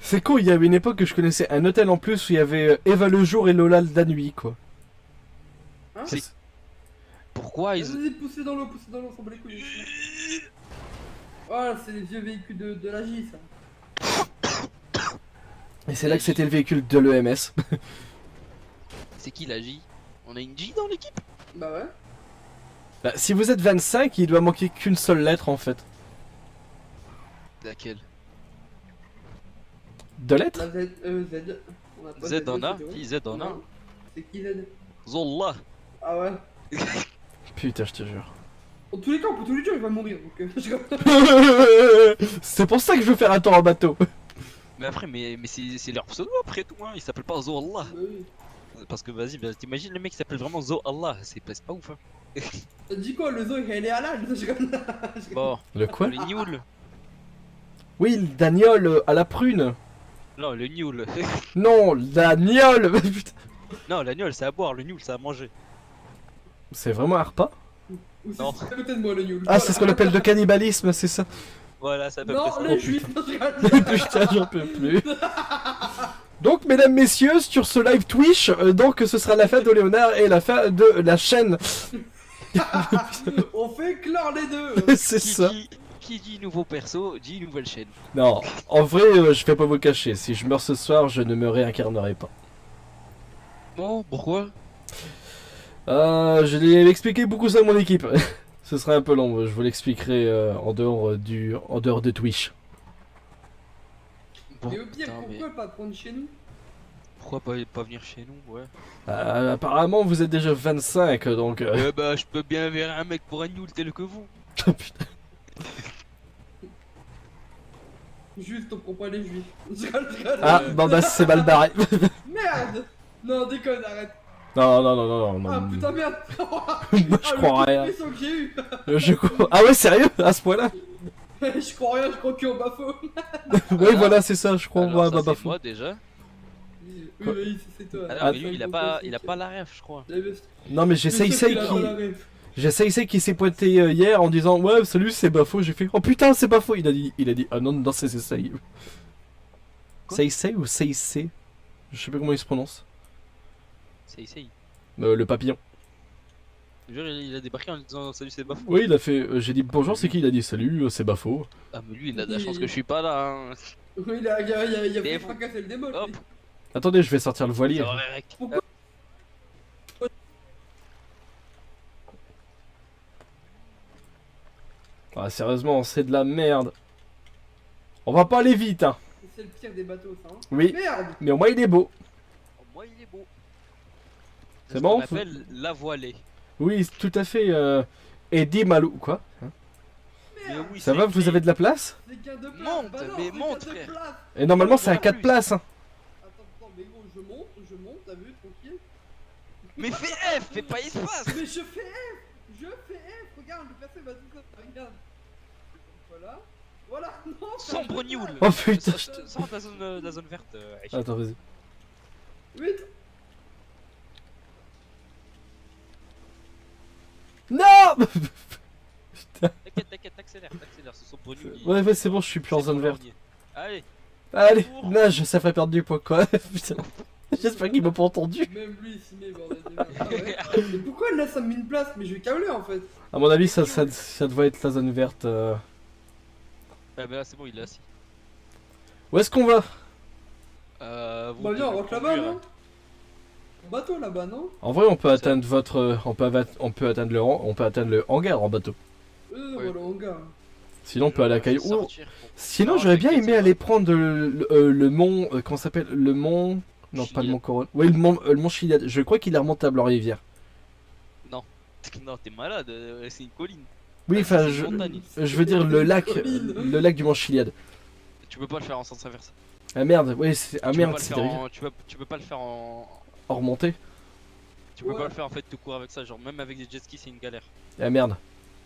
C'est con, il y avait une époque que je connaissais un hôtel en plus où il y avait Eva le jour et Lola la nuit, quoi. Hein? Pourquoi ils... Vas-y, poussez dans l'eau, on s'en bat les couilles. Voilà, c'est les vieux véhicules de la J, ça. Et c'est là que c'était le véhicule de l'EMS. C'est qui la J? On a une J dans l'équipe? Bah ouais. Bah, si vous êtes 25, il doit manquer qu'une seule lettre en fait. Laquelle? Deux lettres? La Z, Z. On a pas Z en a? c'est vrai. Qui Z en a? Non. C'est qui Z? Zolla. Ah ouais. Putain, je te jure. En tous les cas, on peut tous les dire, il va mourir. Donc, je... C'est pour ça que je veux faire un tour en bateau. Mais après, mais c'est leur pseudo après tout, hein. Il s'appelle pas Zolla. Bah oui. Parce que vas-y, bah, t'imagines le mec qui s'appelle vraiment Zoalla, c'est pas ouf, hein. Dis quoi, le zoo, il est halal. Bon, Le quoi? le Nioul. Oui, le Daniel à la prune. Non, le Nioul. Non, la Niole. Putain. Non, la Nioul c'est à boire, le Nioul c'est à manger. C'est vraiment un repas? Ou c'est Non. à côté de moi, le Nioul. Ah, c'est ce qu'on appelle le cannibalisme, c'est ça? Voilà, ça peut Non, près ça. les Oh, juifs, Putain, j'en peux plus. Donc, mesdames, messieurs, sur ce live Twitch, donc ce sera la fin de Léonard et la fin de la chaîne. On fait clore les deux. C'est Qui ça. qui dit nouveau perso, dit nouvelle chaîne. Non, en vrai, je vais pas vous cacher. Si je meurs ce soir, je ne me réincarnerai pas. Bon, pourquoi? Je l'ai expliqué beaucoup ça à mon équipe. Ce serait un peu long, je vous l'expliquerai en dehors de Twitch. Bon, Et au pire, putain, mais pourquoi pas prendre chez nous? pourquoi pas venir chez nous, ouais. Apparemment, vous êtes déjà 25, donc... Eh bah, je peux bien verrer un mec pour un Nioul tel que vous. Putain. Juste, on prend pas les juifs. Je rigole. Ah, bon bah c'est mal barré. Merde. Non, déconne, arrête. Non, non, non, non, non. Ah non. putain, merde. Moi, je crois rien. Le que j'ai eu. Ah ouais, sérieux? À ce point-là? Je crois rien, je crois qu'on bafo. Oui, voilà, c'est ça, je crois. Alors, Ouais, ça, bah, c'est moi déjà. Oui, oui, c'est toi. Alors, Ah, mais lui, il a pas la ref, je crois. Non, mais j'ai Seisei qui s'est pointé hier en disant ouais, salut, c'est Bafo. J'ai fait oh putain, c'est Bafo. Il a dit ah non, non, c'est Seisei. Quoi? Seisei ou Seisei? Je sais pas comment il se prononce. C'est. Le papillon. Genre, il a débarqué en disant salut, c'est Bafou. Oui, il a fait. J'ai dit bonjour, c'est qui? Il a dit salut, c'est Bafo. Ah, mais lui, il a de la chance que je suis pas là, hein. Oui, il a Et fait vous- fracasser le démon. Hop. lui. Attendez, je vais sortir le voilier. Ça va, mec. Pourquoi? Ah, sérieusement, c'est de la merde. On va pas aller vite, hein. C'est le pire des bateaux, ça. Hein. Oui, Merde. mais au moins il est beau. Oh, moi, il est beau. C'est ce bon, qu'on appelle la voilée. Oui, tout à fait. Eddie Malou. Quoi? Hein? Mais oui, Ça c'est va, vous écrit. avez de la place? C'est qu'un de place. Monte, Bah non, mais c'est monte, qu'un de frère. place. Et normalement, c'est à Voilà 4 plus. places. Hein. Attends, mais gros, je monte, t'as vu, tranquille. Mais fais F, fais pas espace. Mais je fais F, regarde, le perso va tout ça, regarde. Voilà, voilà, non, Sombre Nioul. Oh putain. Sors de la zone verte. Aïcha. Attends, vas-y. Vite. Non. T'inquiète, accélère, ce sombre Nioul. Ouais, ouais, c'est bon, je suis plus en zone verte. Allez, Allez, nage, ça fait perdre du poids, quoi. Putain. J'espère qu'il m'a pas entendu. Même lui, il s'y met, bordel de merde. Ah ouais. Mais pourquoi là ça me met une place? Mais je vais câbler en fait. À mon avis, ça devrait être la zone verte. Ah, bah là, c'est bon, il est assis. Où est-ce qu'on va? Vous Bah viens, on devez rentre là-bas, conduire. non? Bateau là-bas, non? En vrai, on peut atteindre votre. On peut atteindre le hangar en bateau. On Ouais. va le hangar. Sinon, on peut aller à Je vais Caillou. Oh. sortir pour- Sinon, Non, j'aurais bien t'inquiète, aimé ça aller va. prendre le mont. Comment ça s'appelle? Le mont. Non, pas le Chiliade. mont Coron. Oui, le mont Chiliade. Je crois qu'il est remontable en rivière. Non, t'es malade, c'est une colline. Oui, enfin, C'est je, une montagne. je veux dire le lac. Colline. Le lac du mont Chiliade. Tu peux pas le faire en sens inverse. Ah merde, oui, c'est. Ah Tu peux merde, pas le c'est faire des rivières. en- tu peux pas le faire en. En remontée. Tu peux Ouais. pas le faire en fait tout court avec ça, genre même avec des jet skis c'est une galère. Ah merde.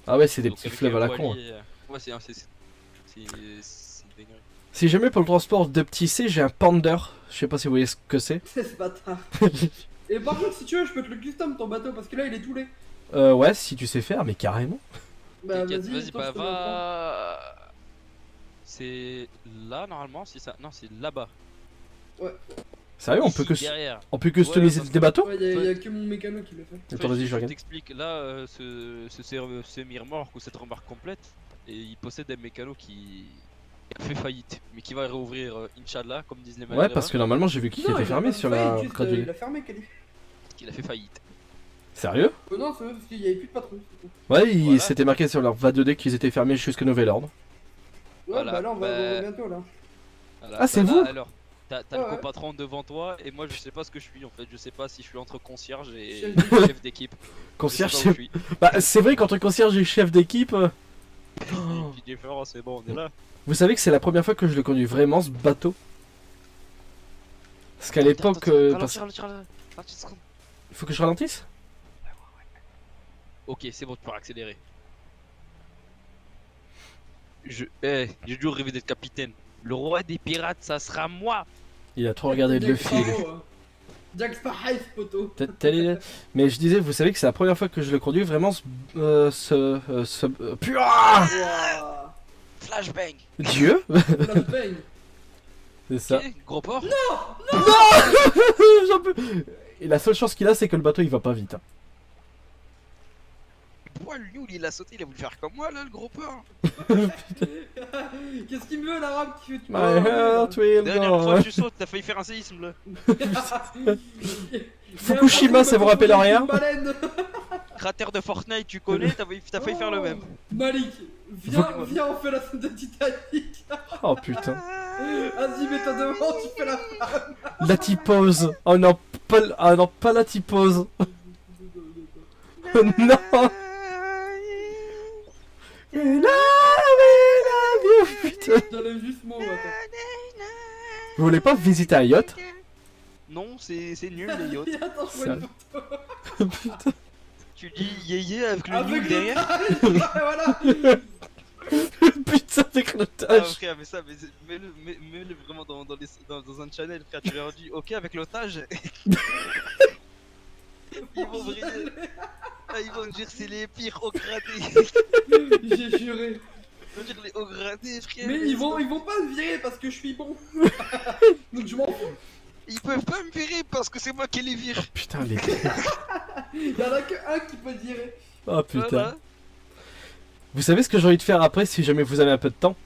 Ah ouais, c'est des Donc, petits avec fleuves un à la con. voilier, Ouais, c'est une dinguerie. Si jamais pour le transport de petits C, j'ai un Pander. Je sais pas si vous voyez ce que c'est. C'est ce bâtard. Et par contre, si tu veux, je peux te le custom ton bateau parce que là il est tout laid. Ouais, si tu sais faire, mais carrément. Bah T'inquiète, vas-y, vas-y, attends, bah je te l'apprends. va. C'est là normalement, si ça. Non, c'est là-bas. Sérieux, Ici, derrière. on peut customiser Ouais, des bateaux? Ouais, y'a que mon mécano qui l'a fait. Attends, vas-y, je Je regarde. t'explique. Là, ce semi-remorque ou cette remorque complète, et il possède un mécano qui a fait faillite, mais qui va réouvrir, Inch'Allah, comme disent les Ouais, maghrébins, parce que normalement j'ai vu qu'il Non, était il a fermé pas sur failli, la juste, radio. il a fermé, Kali. qu'il a fait faillite. Sérieux? Non, c'est vrai, parce qu'il y avait plus de patrouille. c'est tout. Ouais, Voilà. c'était marqué sur leur VA2D qu'ils étaient fermés jusqu'à nouvel ordre. Ouais, Voilà, bah là, on va bah- ouvrir bientôt, là. Voilà. Ah, c'est Bah, vous? là, alors, t'as le Ouais. copatron devant toi, et moi je sais pas ce que je suis en fait. Je sais pas si je suis entre concierge et Chef d'équipe. chef d'équipe. Concierge, Je sais pas où c'est... je suis. Bah, c'est vrai qu'entre concierge et chef d'équipe... Petite différence, c'est bon, on est là. Vous savez que c'est la première fois que je le conduis vraiment, ce bateau. Parce qu'à l'époque... Ralentis, ralentis, 30 secondes. Il faut que je ralentisse? Ok, c'est bon, tu peux accélérer. J'ai toujours rêvé d'être capitaine. Le roi des pirates, ça sera moi. Il a trop regardé de Jack Luffy. Sparrow, hein. Jack Sparrow, ce poteau. Mais je disais, vous savez que c'est la première fois que je le conduis vraiment Puah Ouah. Flashbang. Dieu. Flashbang. C'est ça. Ok, gros port. J'en peux... Et la seule chance qu'il a, c'est que le bateau il va pas vite. Hein. Pourquoi lui, il a sauté, il a voulu faire comme moi là, le gros port. Qu'est-ce qu'il me veut, l'arabe qui fait My heart will Dernière go fois on. que tu sautes, t'as failli faire un séisme là. Fukushima, ça vous rappelle rien? Cratère de Fortnite, tu connais, t'as failli faire le même. Malik, viens, on fait la scène de Titanic. Oh putain. Vas-y, mets-toi devant, tu fais la femme. La typose. Oh non, ah non, pas la typose. Non. I love you, putain. J'enlève juste mon attends. Vous voulez pas visiter un yacht? Non, c'est nul les yachts. Attends, je vois Ça- une photo. Putain. Tu dis yéyé avec le Avec nul le derrière. voilà. Putain Ah d'éclatage. frère, mais ça, mets-le vraiment dans un channel, frère. Tu leur dis ok avec l'otage. Ils vont briller. Ah, ils vont dire c'est les pires hauts gradés. J'ai juré. Ils vont dire les hauts gradés, frère. Mais ils vont pas me virer parce que je suis bon. Donc je m'en fous. Ils peuvent pas me virer parce que c'est moi qui les vire. Putain les... Il y en a que un qui peut virer. Oh putain. Voilà. Vous savez ce que j'ai envie de faire après si jamais vous avez un peu de temps?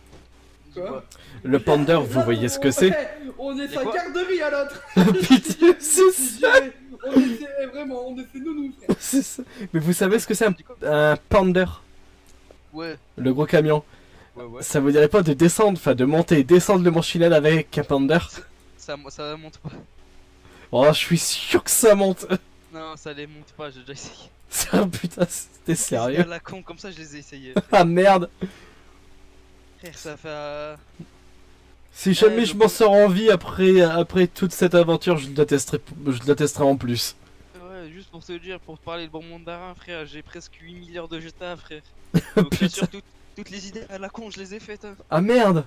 Quoi? Le panda, vous voyez ce que c'est? On est Et sa quoi garderie à l'autre. Putain, c'est ça. On essaie vraiment, on essaie nous frère. C'est ça. Mais vous savez ce que c'est Du coup, un pander? Ouais, Le gros camion. ouais. Ça vous dirait pas de descendre, enfin de monter et descendre le Mont-Chilel avec un pander? Ça monte pas. Oh, je suis sûr que ça monte. Non, ça les monte pas, j'ai déjà essayé. Ça, putain, c'était À sérieux? la con, comme ça je les ai essayés. Ah merde. Frère, ça fait. Si jamais le je m'en sors en vie après toute cette aventure, je la testerai en plus. Ouais, juste pour te dire, pour te parler le bon mandarin, frère, j'ai presque 8000 heures de GTA, frère. Donc bien sûr, toutes les idées à la con, je les ai faites. Hein. Ah merde.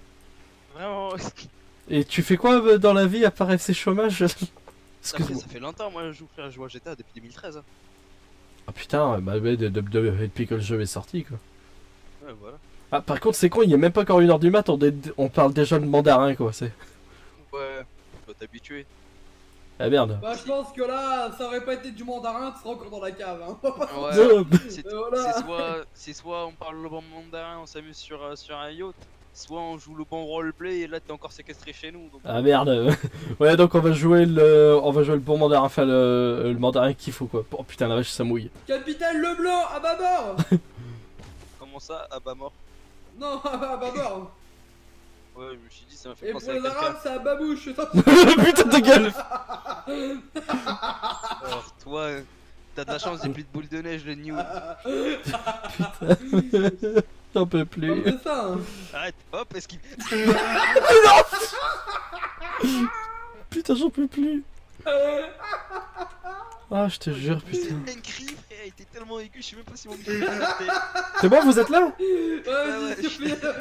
Vraiment. Et tu fais quoi dans la vie à part FC chômage? Après, Excuse-moi. ça fait longtemps, moi, je joue, frère, je joue à GTA depuis 2013. Hein. Ah putain, bah ouais, depuis que le jeu est sorti quoi. Ouais, voilà. Ah par contre c'est con, il est même pas encore 1h du mat, on parle déjà de mandarin quoi, c'est... Ouais, faut t'habituer. Ah merde. Bah je pense que là, ça aurait pas été du mandarin, tu serais encore dans la cave hein. Ouais, Voilà. c'est soit on parle le bon mandarin, on s'amuse sur un yacht, soit on joue le bon roleplay et là t'es encore séquestré chez nous. Donc... Ah merde. Ouais donc on va jouer le bon mandarin, enfin le mandarin qu'il faut quoi. Oh putain la vache ça mouille. Capitaine Leblanc, à bâbord. Comment ça? Ah bah mort. Non, à bâbord. Ouais, je me suis dit, ça m'a fait Et pour penser à les quelqu'un. arabes, c'est à babouche. Putain ta gueule. Alors toi, t'as de la chance, j'ai plus de boules de neige le new. J'en peux plus. C'est ça hein. Arrête, hop, esquive. Putain j'en peux plus. Ah je te jure putain. Un cri, frère, il était tellement aigu, je sais même pas si mon micro était. C'est bon vous êtes là? Ouais, ouais, s'il te plaît.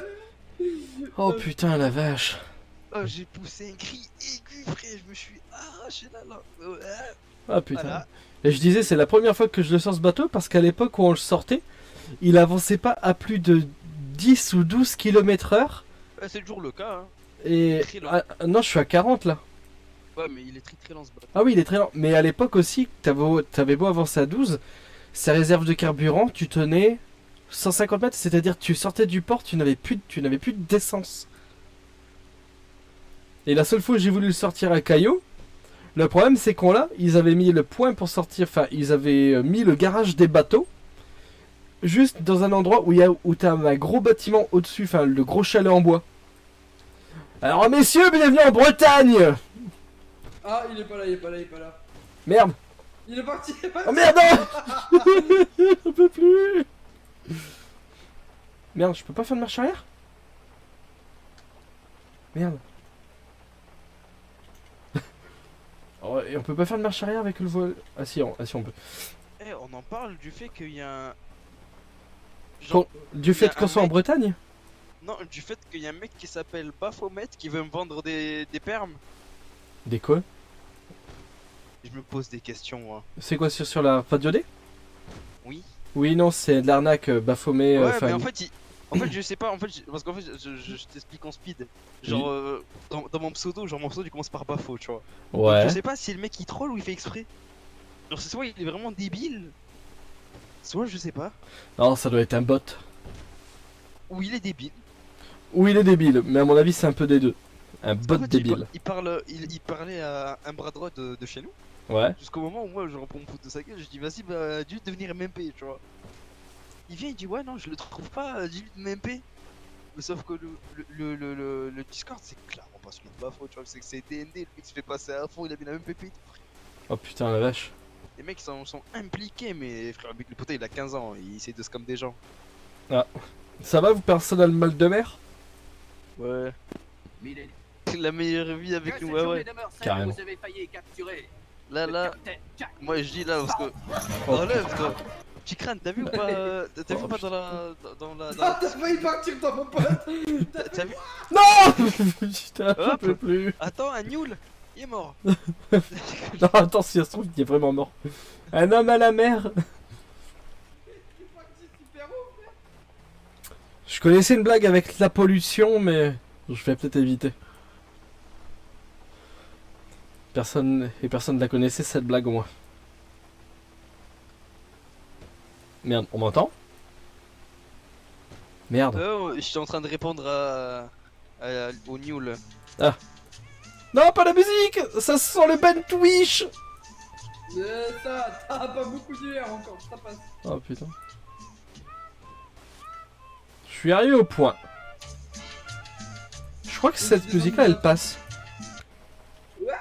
Oh putain la vache. Oh, j'ai poussé un cri aigu, frère, je me suis arraché la langue. Ouais. Ah putain. Voilà. Et je disais c'est la première fois que je le sors ce bateau parce qu'à l'époque où on le sortait, il avançait pas à plus de 10 ou 12 km/h C'est toujours le cas, hein. Et... Très lent. non, je suis à 40 là. Ouais, mais il est très lent ce bateau. Ah oui, il est très lent. Mais à l'époque aussi, t'avais beau avancer à 12, sa réserve de carburant, tu tenais 150 mètres, c'est-à-dire tu sortais du port, tu n'avais plus d'essence. Et la seule fois où j'ai voulu le sortir à Caillot, le problème c'est qu'on là, ils avaient mis le point pour sortir, enfin ils avaient mis le garage des bateaux, juste dans un endroit où t'as un gros bâtiment au-dessus, enfin le gros chalet en bois. Alors messieurs, bienvenue en Bretagne. Ah, il est pas là, il est pas là, il est pas là. Merde. Il est parti. Oh merde, non. Je peux plus. Merde, je peux pas faire de marche arrière. Merde. Oh, et on peut pas faire de marche arrière avec le vol. Ah si, on peut. Eh, on en parle du fait qu'il y a un... Du fait y a qu'on un soit en mec- Bretagne. Non, du fait qu'il y a un mec qui s'appelle Baphomet qui veut me vendre des permes. Des quoi? Je me pose des questions, hein. C'est quoi sur la radio D? Oui. Oui, non, c'est de l'arnaque, Baphomet. Ouais, mais en fait, je sais pas, parce qu'en fait, je t'explique en speed. Genre, dans mon pseudo, genre mon pseudo il commence par Bafo, tu vois. Donc, Ouais. je sais pas si le mec il troll ou il fait exprès. Genre, c'est soit il est vraiment débile, soit je sais pas, Non, ça doit être un bot. ou il est débile. Ou il est débile, mais à mon avis, c'est un peu des deux. Un Parce bot qu'en fait, débile. il parlait à un bras droit de chez nous, Ouais. jusqu'au moment où moi je reprends mon foot de sa gueule, je dis vas-y, bah, dis-lui de devenir MP, tu vois. Il vient, il dit ouais, non, je le trouve pas, dis-lui de MP. Mais sauf que le Discord, c'est clairement pas celui de Bafo, tu vois, c'est DND, le mec se fait passer à fond, il a mis la même pépite. Oh putain, la vache. Les mecs sont impliqués, mais frère, le pote il a 15 ans, il essaie de scam des gens. Ça va, vous, personne a le mal de mer? Ouais. Milady. La meilleure vie avec Que nous, cette ouais, journée ouais. demeure celle Carrément. que vous avez failli capturer. Là, Le là, capitaine Jack. moi je dis là, parce que. Oh. Oh là, parce que. Petit crâne, t'as vu ou pas t'as vu Oh, ou pas dans la. Dans la. Ah, t'as failli partir dans mon pote. T'as vu? Non. Putain, je Hop. peux plus. Attends, un Newell, il est mort. Non, attends, si ça se trouve, il est vraiment mort. Un homme à la mer. C'est parti super haut, frère. Je connaissais une blague avec la pollution, mais je vais peut-être éviter. Personne ne la connaissait cette blague au moins. Merde, on m'entend? Merde. Je suis en train de répondre au Newell. Non, pas la musique. Ça sent le Ben Twitch. Ça, t'as pas beaucoup d'hiver encore, ça passe. Oh putain. Je suis arrivé au point. Je crois que cette musique-là, elle passe. Ouais.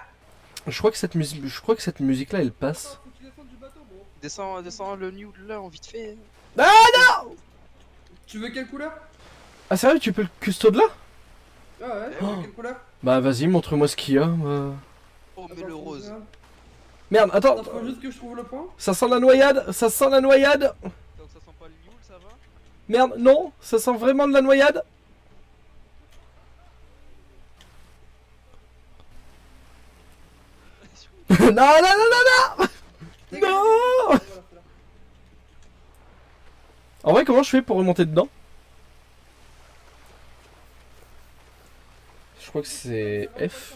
Je crois que cette musique-là, elle passe. Attends, faut que tu descendes du bateau, bro. Descends le Newell là, en vite fait. Tu veux quelle couleur? Ah sérieux, tu peux le custo de là? Ah ouais, tu veux quelle couleur? Bah vas-y, montre-moi ce qu'il y a. Oh, mais Attends, le faut rose. que- Merde, attends. Attends, faut juste que je trouve le point. Ça sent la noyade. Ça sent la noyade. Donc ça sent pas le Newell, ça va? Merde, non. Ça sent vraiment de la noyade. Non, non, non, non. Dégage. Non. Voilà, c'est là. En vrai, comment je fais pour remonter dedans? Je crois que c'est F.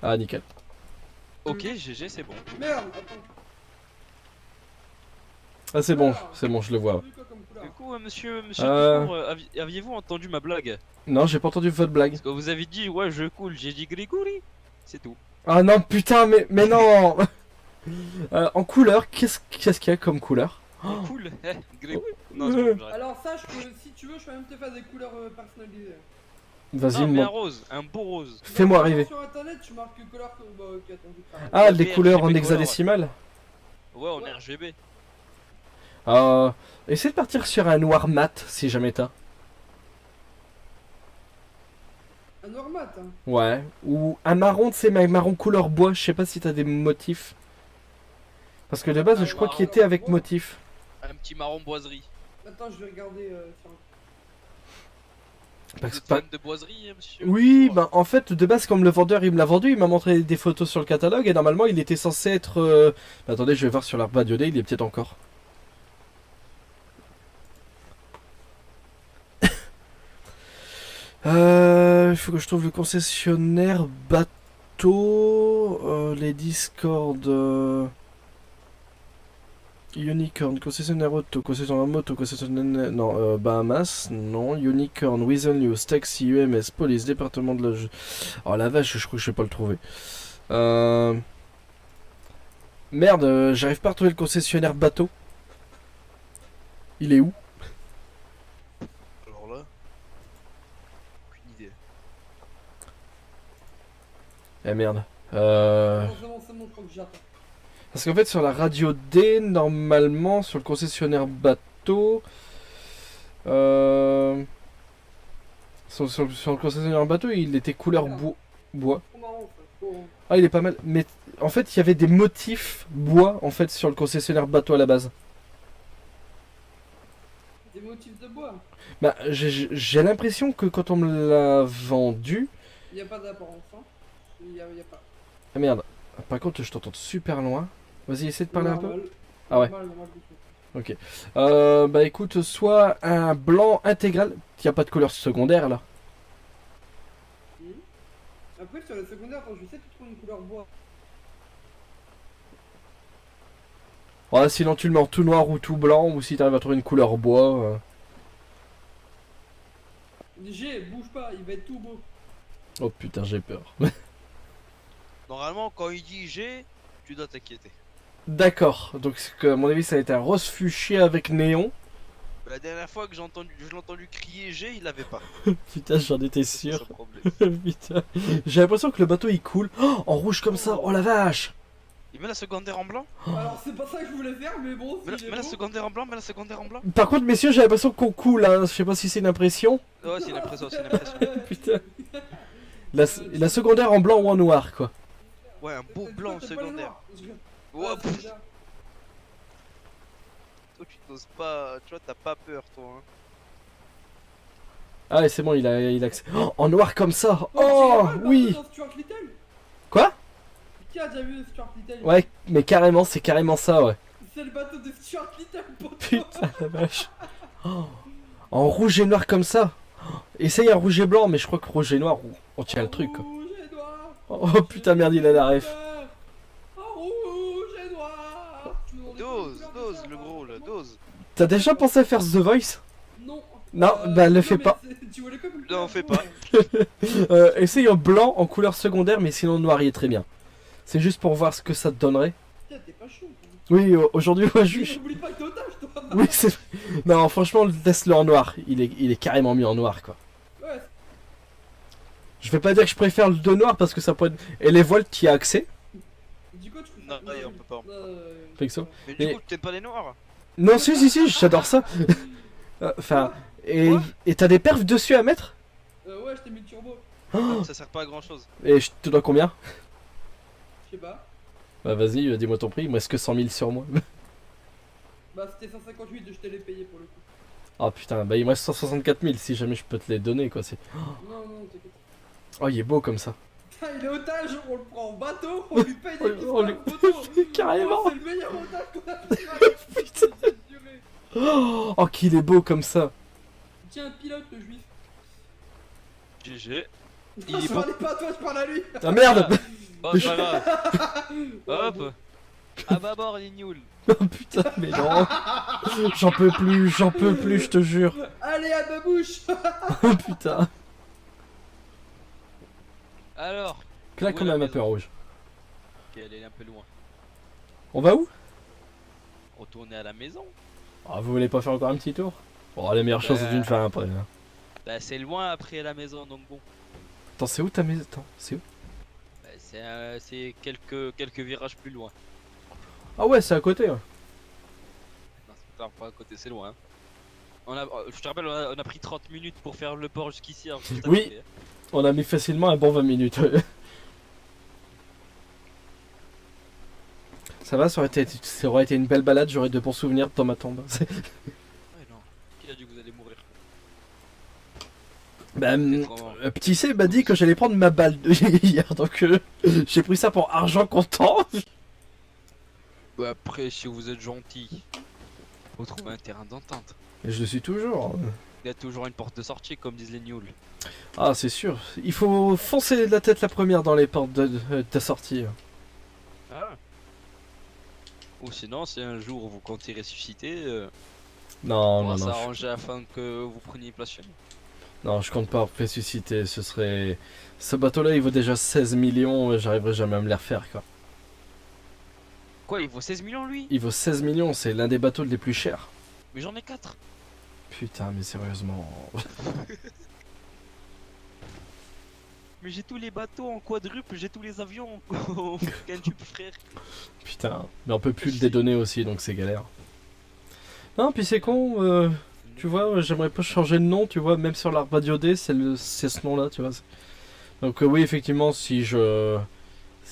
Ah, nickel. Ok, GG, c'est bon. Merde, attends. Ah, c'est bon, je le vois. T'as vu quoi comme couleur? Du coup, monsieur Euh. Dufour, aviez-vous entendu ma blague? Non, j'ai pas entendu votre blague. Parce que vous avez dit, ouais, je coule, j'ai dit Grégory. C'est tout. Ah non, putain, mais non. En couleur, qu'est-ce qu'il y a comme couleur? Cool, Grégory. Non, c'est bon, j'arrête. Alors sache que si tu veux, je peux même te faire des couleurs personnalisées. Vas-y, Non, mais un moi. rose, un beau rose. Fais-moi Non, arriver. Sur internet, tu marques couleur. Bah, ok, attends, je vais te faire. Ah, Le les couleurs en RGB hexadécimal. Ouais, en RGB. Essaie de partir sur un noir mat si jamais t'as. Un noir mat, hein. Ouais. Ou un marron, tu sais, mais un marron couleur bois. Je sais pas si t'as des motifs. Parce que de base, je crois qu'il était avec motif. Un petit marron boiserie. Attends, je vais regarder sur. Parce Vous que êtes pas- fan de boiserie, monsieur? Oui, Dufour bah en fait, de base, comme le vendeur il me l'a vendu, il m'a montré des photos sur le catalogue et normalement il était censé être. Attendez, je vais voir sur l'arbre diodé, il est peut-être encore. Il faut que je trouve le concessionnaire bateau. Les Discord. Unicorn, concessionnaire auto, concessionnaire moto, concessionnaire. Non, Bahamas, non. Unicorn, Weasel News, Taxi, UMS, Police, département de la. Oh la vache, je crois que je vais pas le trouver. Merde, j'arrive pas à retrouver le concessionnaire bateau. Il est où? Alors là, aucune idée. Eh merde. C'est bon, je crois que j'attends. Parce qu'en fait, sur la radio D, normalement, sur le concessionnaire bateau. Sur le concessionnaire bateau, il était couleur bois. Trop marrant, ça. Trop- Ah, il est pas mal. Mais en fait, il y avait des motifs bois en fait sur le concessionnaire bateau à la base. Des motifs de bois. Bah, j'ai l'impression que quand on me l'a vendu. Il n'y a pas d'apparence, hein. Il y a pas. Ah merde. Par contre, je t'entends super loin. Vas-y, essaie de parler un peu. Normal. Ah ouais. Normal, du coup. Bah écoute, soit un blanc intégral. Il n'y a pas de couleur secondaire là. Après, sur la secondaire, quand je sais que tu trouves une couleur bois. Ouais, sinon tu le mets en tout noir ou tout blanc. Ou si t'arrives à trouver une couleur bois. G, bouge pas, il va être tout beau. Oh putain, j'ai peur. Normalement, quand il dit G, tu dois t'inquiéter. D'accord. Donc à mon avis, ça a été un rose fuchsia avec néon. La dernière fois que je l'ai entendu crier G, il l'avait pas. Putain, j'en étais C'est sûr. son problème. Putain. J'ai l'impression que le bateau il coule. Oh, en rouge comme ça. Oh la vache. Il met la secondaire en blanc. Alors, c'est pas ça que je voulais faire, mais bon, Mets s'il est la beau. secondaire en blanc, mets la secondaire en blanc. Par contre, messieurs, j'ai l'impression qu'on coule. Hein. Je sais pas si c'est une impression. Ouais, c'est une impression, c'est une impression. Putain. La secondaire en blanc ou en noir, quoi. Ouais, un beau blanc T'aimes pas les secondaire. noirs Ouais, c'est bizarre. toi tu t'oses pas, tu vois, t'as pas peur toi. Hein. Ah, et c'est bon, il a accès. Oh, en noir comme ça. Oh, Oh, tu vois le oui. bateau dans Stuart Little Quoi? Qui a déjà vu Stuart Little? Ouais, mais carrément, c'est carrément ça, ouais. C'est le bateau de Stuart Little, poteau. Putain, la vache. Oh, en rouge et noir comme ça. Oh, essaye un rouge et blanc, mais je crois que rouge et noir, on tient le truc, quoi. Rouge et noir. Oh putain, merde, il a la ref. En rouge et noir. Tu veux Dose, des couleurs dose, bizarres, le gros là, dose. T'as déjà pensé à faire The Voice? Non. Non, bah, le non, fais mais pas. Tu voulais comme une Non, couleur fais bleue. pas. Essaye en blanc, en couleur secondaire, mais sinon noir, il est très bien. C'est juste pour voir ce que ça te donnerait. Putain, t'es pas chaud. Oui, aujourd'hui, moi, je... N'oublie pas que t'es otage, toi. Oui, c'est... Non, franchement, laisse-le en noir. Il est carrément mis en noir, quoi. Ouais. Je vais pas dire que je préfère le de noir parce que ça pourrait être... Et les voiles, qui a accès? Du coup, tu Non, ouais, on peut pas. Fixo. Mais Et- du coup, t'aimes pas les noirs? Non, si, j'adore ça. Enfin, et t'as des perfs dessus à mettre? Ouais, je t'ai mis le turbo. Oh, Ça sert pas à grand chose. et je te dois combien? Je sais pas. Bah vas-y, dis-moi ton prix, il me reste que 100 000 sur moi. Bah, c'était 158, je t'ai les payé pour le coup. Oh putain, bah il me reste 164 000 si jamais je peux te les donner, quoi. C'est... Non, non, t'inquiète. Oh, il est beau comme ça. Putain, il est otage, on le prend en bateau, on lui paye des On lui- photos. Carrément. C'est le meilleur otage qu'on a pu faire. Oh, qu'il est beau comme ça. Tiens, pilote le juif. GG. Non, je parlais pas à toi, je parle à lui. Ah merde. Oh, c'est pas grave. Hop. À bâbord, les newls. Oh putain, mais non. J'en peux plus, je te jure. Allez, à ma bouche. Oh putain. Alors, Claque Où est comme la un maison mapeur rouge. ok, elle est un peu loin. On va où? Retourner à la maison. Ah, vous voulez pas faire encore un petit tour? Oh, les meilleures choses d'une fin après. Hein. Bah, c'est loin après la maison, donc bon. Attends, c'est où ta maison? Attends, c'est où? Bah, c'est quelques virages plus loin. Ah ouais, c'est à côté. Ouais. Non, c'est pas à côté, c'est loin. Hein. Je te rappelle, on a pris 30 minutes pour faire le port jusqu'ici. Alors juste à Oui. côté, hein. On a mis facilement un bon 20 minutes. Ça va, ça aurait été une belle balade, j'aurais de bons souvenirs dans ma tombe. Ouais, non. Qui a dit que vous allez mourir? Bah, C'est vraiment- Petit C m'a dit que j'allais prendre ma balle de hier, donc j'ai pris ça pour argent comptant. Bah, après, si vous êtes gentil, faut trouver un terrain d'entente. Et je le suis toujours. Il y a toujours une porte de sortie, comme disent les nuls. Ah, c'est sûr. Il faut foncer la tête la première dans les portes de sortie. Ah. Ou sinon, si un jour vous comptez ressusciter, Non, on non, va non. s'arranger afin que vous preniez place chez nous. Non, je compte pas ressusciter. Ce serait. Ce bateau-là, il vaut déjà 16 millions. J'arriverai jamais à me les refaire, quoi. Quoi, il vaut 16 millions lui? Il vaut 16 millions. C'est l'un des bateaux les plus chers. Mais j'en ai 4. Putain, mais sérieusement. Mais j'ai tous les bateaux en quadruple, j'ai tous les avions en quintuple, frère. Putain. Mais on peut plus le dédonner aussi, donc c'est galère. Non, puis c'est con. Tu vois, j'aimerais pas changer de nom, tu vois, même sur l'arbre radiodé, c'est ce nom-là, tu vois. Donc oui, effectivement, si je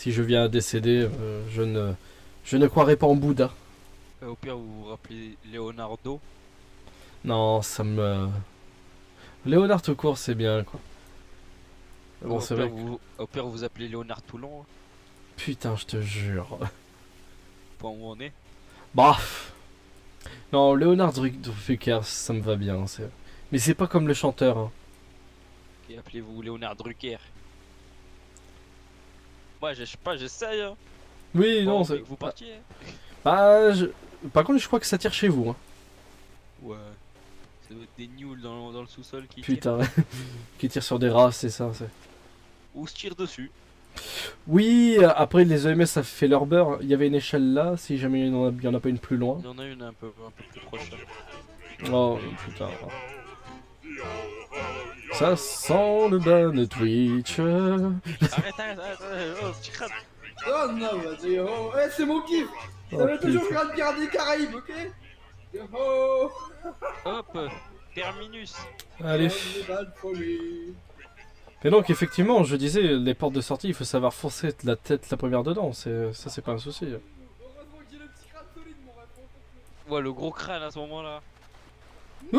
viens à décéder, je ne croirai pas en Bouddha. Au pire, vous vous rappelez Leonardo. Non, ça me... Léonard tout court, c'est bien, quoi. Mais bon, c'est vrai que... Au pire, vous appelez Léonard Toulon, hein, Putain, je te jure. point où on est. Bah... Non, Léonard Drucker, ça me va bien. Mais c'est pas comme le chanteur. Hein. Et appelez-vous Léonard Drucker. Moi, je sais pas, j'essaye. Hein. Oui, Bon, non, mais c'est... que vous partiez. Hein. Bah, Par contre, je crois que ça tire chez vous. Hein. Ouais. Ça doit être des nuls dans le sous-sol qui tirent. Putain, qui tire sur des rats, c'est ça. Ou se tirent dessus. Oui, après les EMS ça fait leur beurre. Il y avait une échelle là, si jamais il y en a pas une plus loin. Il y en a une un peu plus proche. Là. Oh putain. Ça sent le ban de Twitch. Arrête, oh, petit crâne. Oh non, vas-y, oh. Eh, c'est mon kiff. Oh, Ça veut toujours putain. faire Pirates des Caraïbes, ok? Oh. Hop, terminus. Allez. Mais donc effectivement, je disais, les portes de sortie, il faut savoir forcer la tête la première dedans. Ça, c'est pas un souci. Heureusement que j'ai le petit crâne solide, mon ref. Ouais, le gros crâne à ce moment-là. Et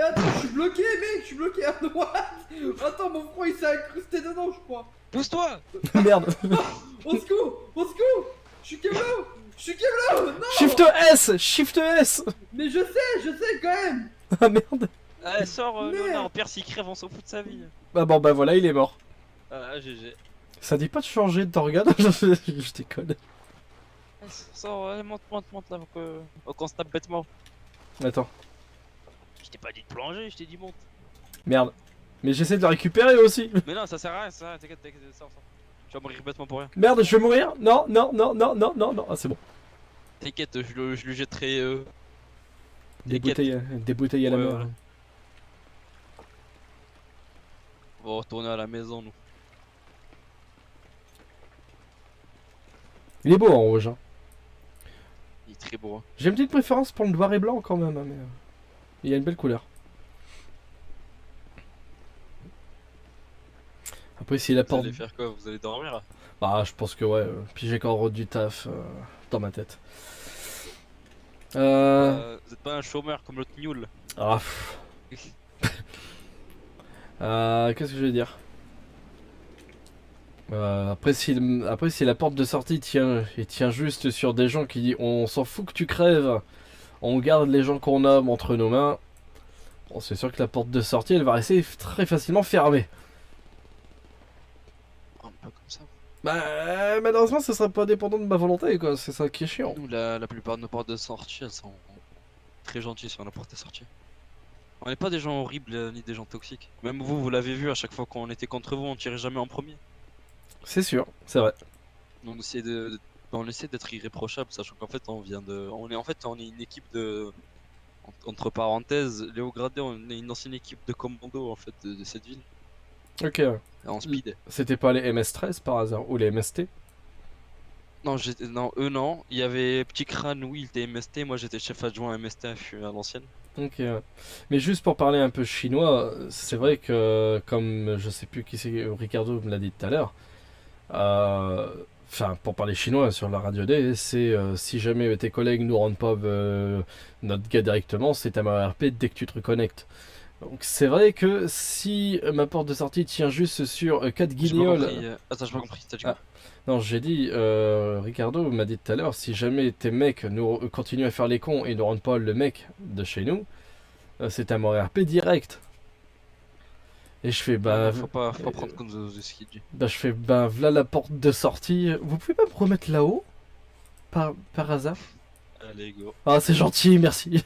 attends, je suis bloqué, mec, je suis bloqué à droite. Attends, mon front il s'est incrusté dedans, je crois. Pousse-toi. Merde. Au secours, au secours. Je suis Kevlo, non. Shift S. Mais je sais quand même. Ah merde. Allez, sors, Merde. Léonard. Au pire, s'il crève, on s'en fout de sa vie. Bah bon, bah voilà, il est mort. Ah, GG. Ça dit pas de changer d'organe. Je déconne. Sors, allez, monte là, faut qu'on se tape bêtement. Attends. Je t'ai pas dit de plonger, je t'ai dit monte. Merde. Mais j'essaie de le récupérer aussi. Mais non, ça sert à rien, t'inquiète, sors. Tu vas mourir bêtement pour rien. Merde, je vais mourir. Non. Ah, c'est bon. T'inquiète, je lui jetterai. Des bouteilles à la Ouais, mer. voilà. On va retourner à la maison, nous. Il est beau en rouge. Hein. Il est très beau. Hein. J'ai une petite préférence pour le noir et blanc quand même. Hein, mais il y a une belle couleur. Après, si la Vous porte. allez faire quoi? Vous allez dormir? Ah, je pense que ouais. Puis j'ai encore du taf dans ma tête. Vous êtes pas un chômeur comme l'autre Newell. Ah, qu'est-ce que je vais dire après, si la porte de sortie tient juste sur des gens qui disent on s'en fout que tu crèves, on garde les gens qu'on a entre nos mains, bon, c'est sûr que la porte de sortie elle va rester très facilement fermée. Un peu comme ça. Bah, malheureusement, ça sera pas dépendant de ma volonté, quoi. C'est ça qui est chiant. Nous, la plupart de nos portes de sortie, elles sont très gentilles sur nos portes de sortie. On n'est pas des gens horribles ni des gens toxiques. Même vous l'avez vu, à chaque fois qu'on était contre vous, on tirait jamais en premier. C'est sûr, c'est vrai. On essaie d'être irréprochable, sachant qu'en fait on est une équipe de, entre parenthèses, Léo Gradé, on est une ancienne équipe de commando en fait de cette ville, Ok, ouais. en speed. C'était pas les MS-13 par hasard, ou les MST? Non, eux non. Il y avait Petit Crâne, oui, il était MST, moi j'étais chef adjoint MST à l'ancienne. Ok, ouais. Mais juste pour parler un peu chinois, c'est vrai que, comme je sais plus qui c'est, Ricardo me l'a dit tout à l'heure, enfin, pour parler chinois sur la radio D, c'est si jamais tes collègues nous rendent pas notre gars directement, c'est un RP dès que tu te reconnectes. Donc c'est vrai que si ma porte de sortie tient juste sur 4 J'ai pas guignols... compris. Attends, j'ai pas compris. T'as dit quoi? Non, j'ai dit, Ricardo m'a dit tout à l'heure, si jamais tes mecs nous continuent à faire les cons et ne rendent pas le mec de chez nous, C'était à mon RP direct. Et je fais bah, Faut pas prendre comme de ce qu'il dit. bah je fais bah voilà la porte de sortie. Vous pouvez pas me remettre là-haut par hasard? Allez, go. Ah c'est gentil, merci.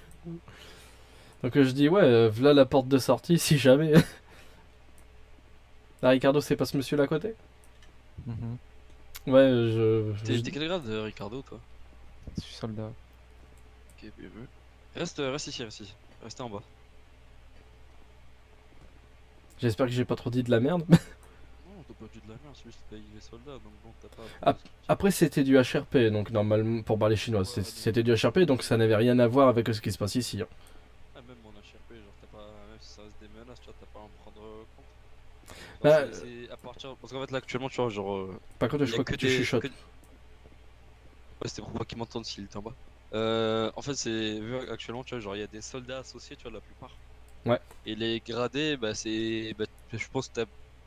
Donc je dis ouais, voilà la porte de sortie si jamais. Ah Ricardo, c'est pas ce monsieur là à côté? Mhm. Ouais, T'es quel grade, Ricardo, toi? Je suis soldat. Ok, bien vu. Reste ici, reste ici. Restez en bas. J'espère que j'ai pas trop dit de la merde. Non, t'as pas dit de la merde, c'est juste qu'il est soldat, donc bon, t'as pas. Ah, Après c'était du HRP, donc normalement pour parler chinois, c'était du HRP, donc ça n'avait rien à voir avec ce qui se passe ici. Hein. Ah, même mon HRP, genre, t'as pas. Même si ça reste des menaces, tu vois, t'as pas à en prendre compte. Bah, C'est à partir. Parce qu'en fait, là, actuellement, tu vois, genre. Par contre, je y a crois que tu des- chuchotes. que- Ouais, c'était pour pas qu'ils m'entendent s'il était en bas. En fait, c'est vu actuellement, tu vois, genre il y a des soldats associés, tu vois, la plupart. Ouais. Et les gradés, bah c'est, bah, je pense que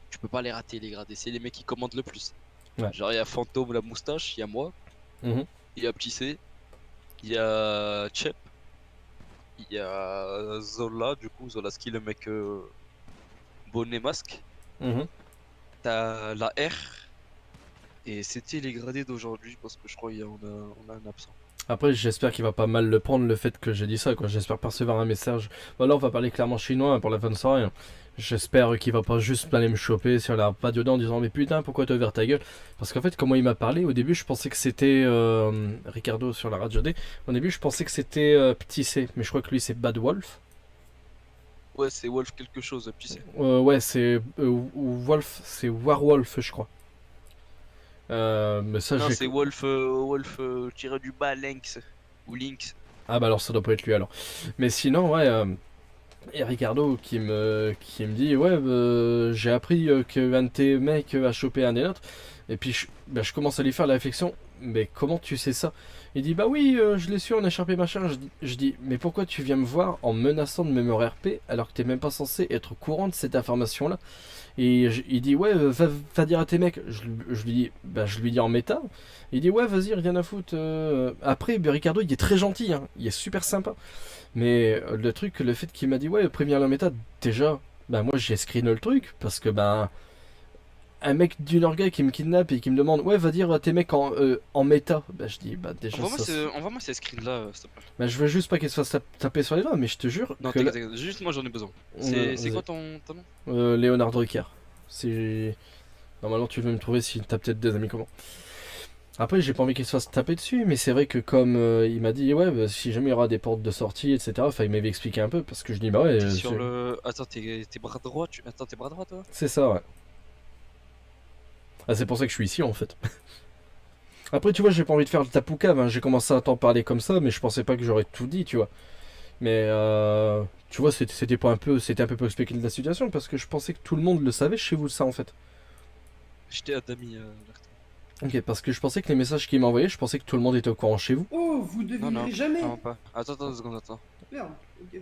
tu peux pas les rater les gradés. C'est les mecs qui commandent le plus. Ouais. Genre il y a Fantôme la moustache, il y a moi, Mhm. il y a Petit C, il y a Chep, il y a Zola, du coup Zolaski le mec bonnet masque. Mhm. T'as la R. Et c'était les gradés d'aujourd'hui parce que je crois on a un absent. Après, j'espère qu'il va pas mal le prendre le fait que j'ai dit ça, quoi. J'espère percevoir un message. Bon, là, on va parler clairement chinois hein, pour la fin de soirée. Hein. J'espère qu'il va pas juste aller me choper sur la radio en disant mais putain pourquoi t'as ouvert ta gueule. Parce qu'en fait comment il m'a parlé au début je pensais que c'était Ricardo sur la radio D. Au début je pensais que c'était Petit C, mais je crois que lui c'est Bad Wolf. Ouais, c'est Wolf quelque chose, Petit C. Ouais c'est ou Wolf, c'est Warwolf je crois. Mais ça Non, j'ai... c'est Wolf, tiré du bas, Lynx. Ou Lynx. Ah bah alors ça doit pas être lui alors. Mais sinon ouais... Et Ricardo qui me dit ouais j'ai appris qu'un de tes mecs a chopé un des nôtres et puis je commence à lui faire la réflexion mais comment tu sais ça? Il dit bah oui je l'ai su on a échappé machin. Je dis mais pourquoi tu viens me voir en menaçant de mémoire RP alors que t'es même pas censé être au courant de cette information là? Et il dit ouais va dire à tes mecs. Je lui dis bah je lui dis en méta. Il dit ouais vas-y rien à foutre. Après bah, Ricardo il est très gentil hein, il est super sympa. Mais le fait qu'il m'a dit ouais prévenir la méta, déjà, bah moi j'ai screen le truc, parce que bah un mec d'une orga qui me kidnappe et qui me demande ouais va dire à tes mecs en méta, bah je dis bah déjà ça. Envoie-moi ces screens là, s'il te plaît. Bah je veux juste pas qu'il se fasse taper sur les doigts, mais je te jure Non, que là- t'inquiète, juste moi j'en ai besoin. Ouais, C'est quoi vas-y. ton nom? Léonard Drucker. C'est... Normalement tu veux me trouver si t'as peut-être des amis comment. Après j'ai pas envie qu'il se fasse taper dessus, mais c'est vrai que comme il m'a dit ouais bah, si jamais il y aura des portes de sortie etc, enfin il m'avait expliqué un peu parce que je dis bah ouais T'es sur le. Attends, t'es bras droit, Attends, t'es bras droit toi? c'est ça ouais. Ah, c'est pour ça que je suis ici en fait. Après, tu vois, j'ai pas envie de faire le tapoucave. Hein. J'ai commencé à t'en parler comme ça, mais je pensais pas que j'aurais tout dit, tu vois. Mais tu vois, c'était pas un peu, c'était un peu pour expliquer la situation parce que je pensais que tout le monde le savait chez vous ça en fait. J'étais à Dami. Ok, parce que je pensais que les messages qu'il m'envoyaient, je pensais que tout le monde était au courant chez vous. Oh, vous Non, devinerez jamais. non, pas. Attends, 2 secondes, attends. Merde, ok.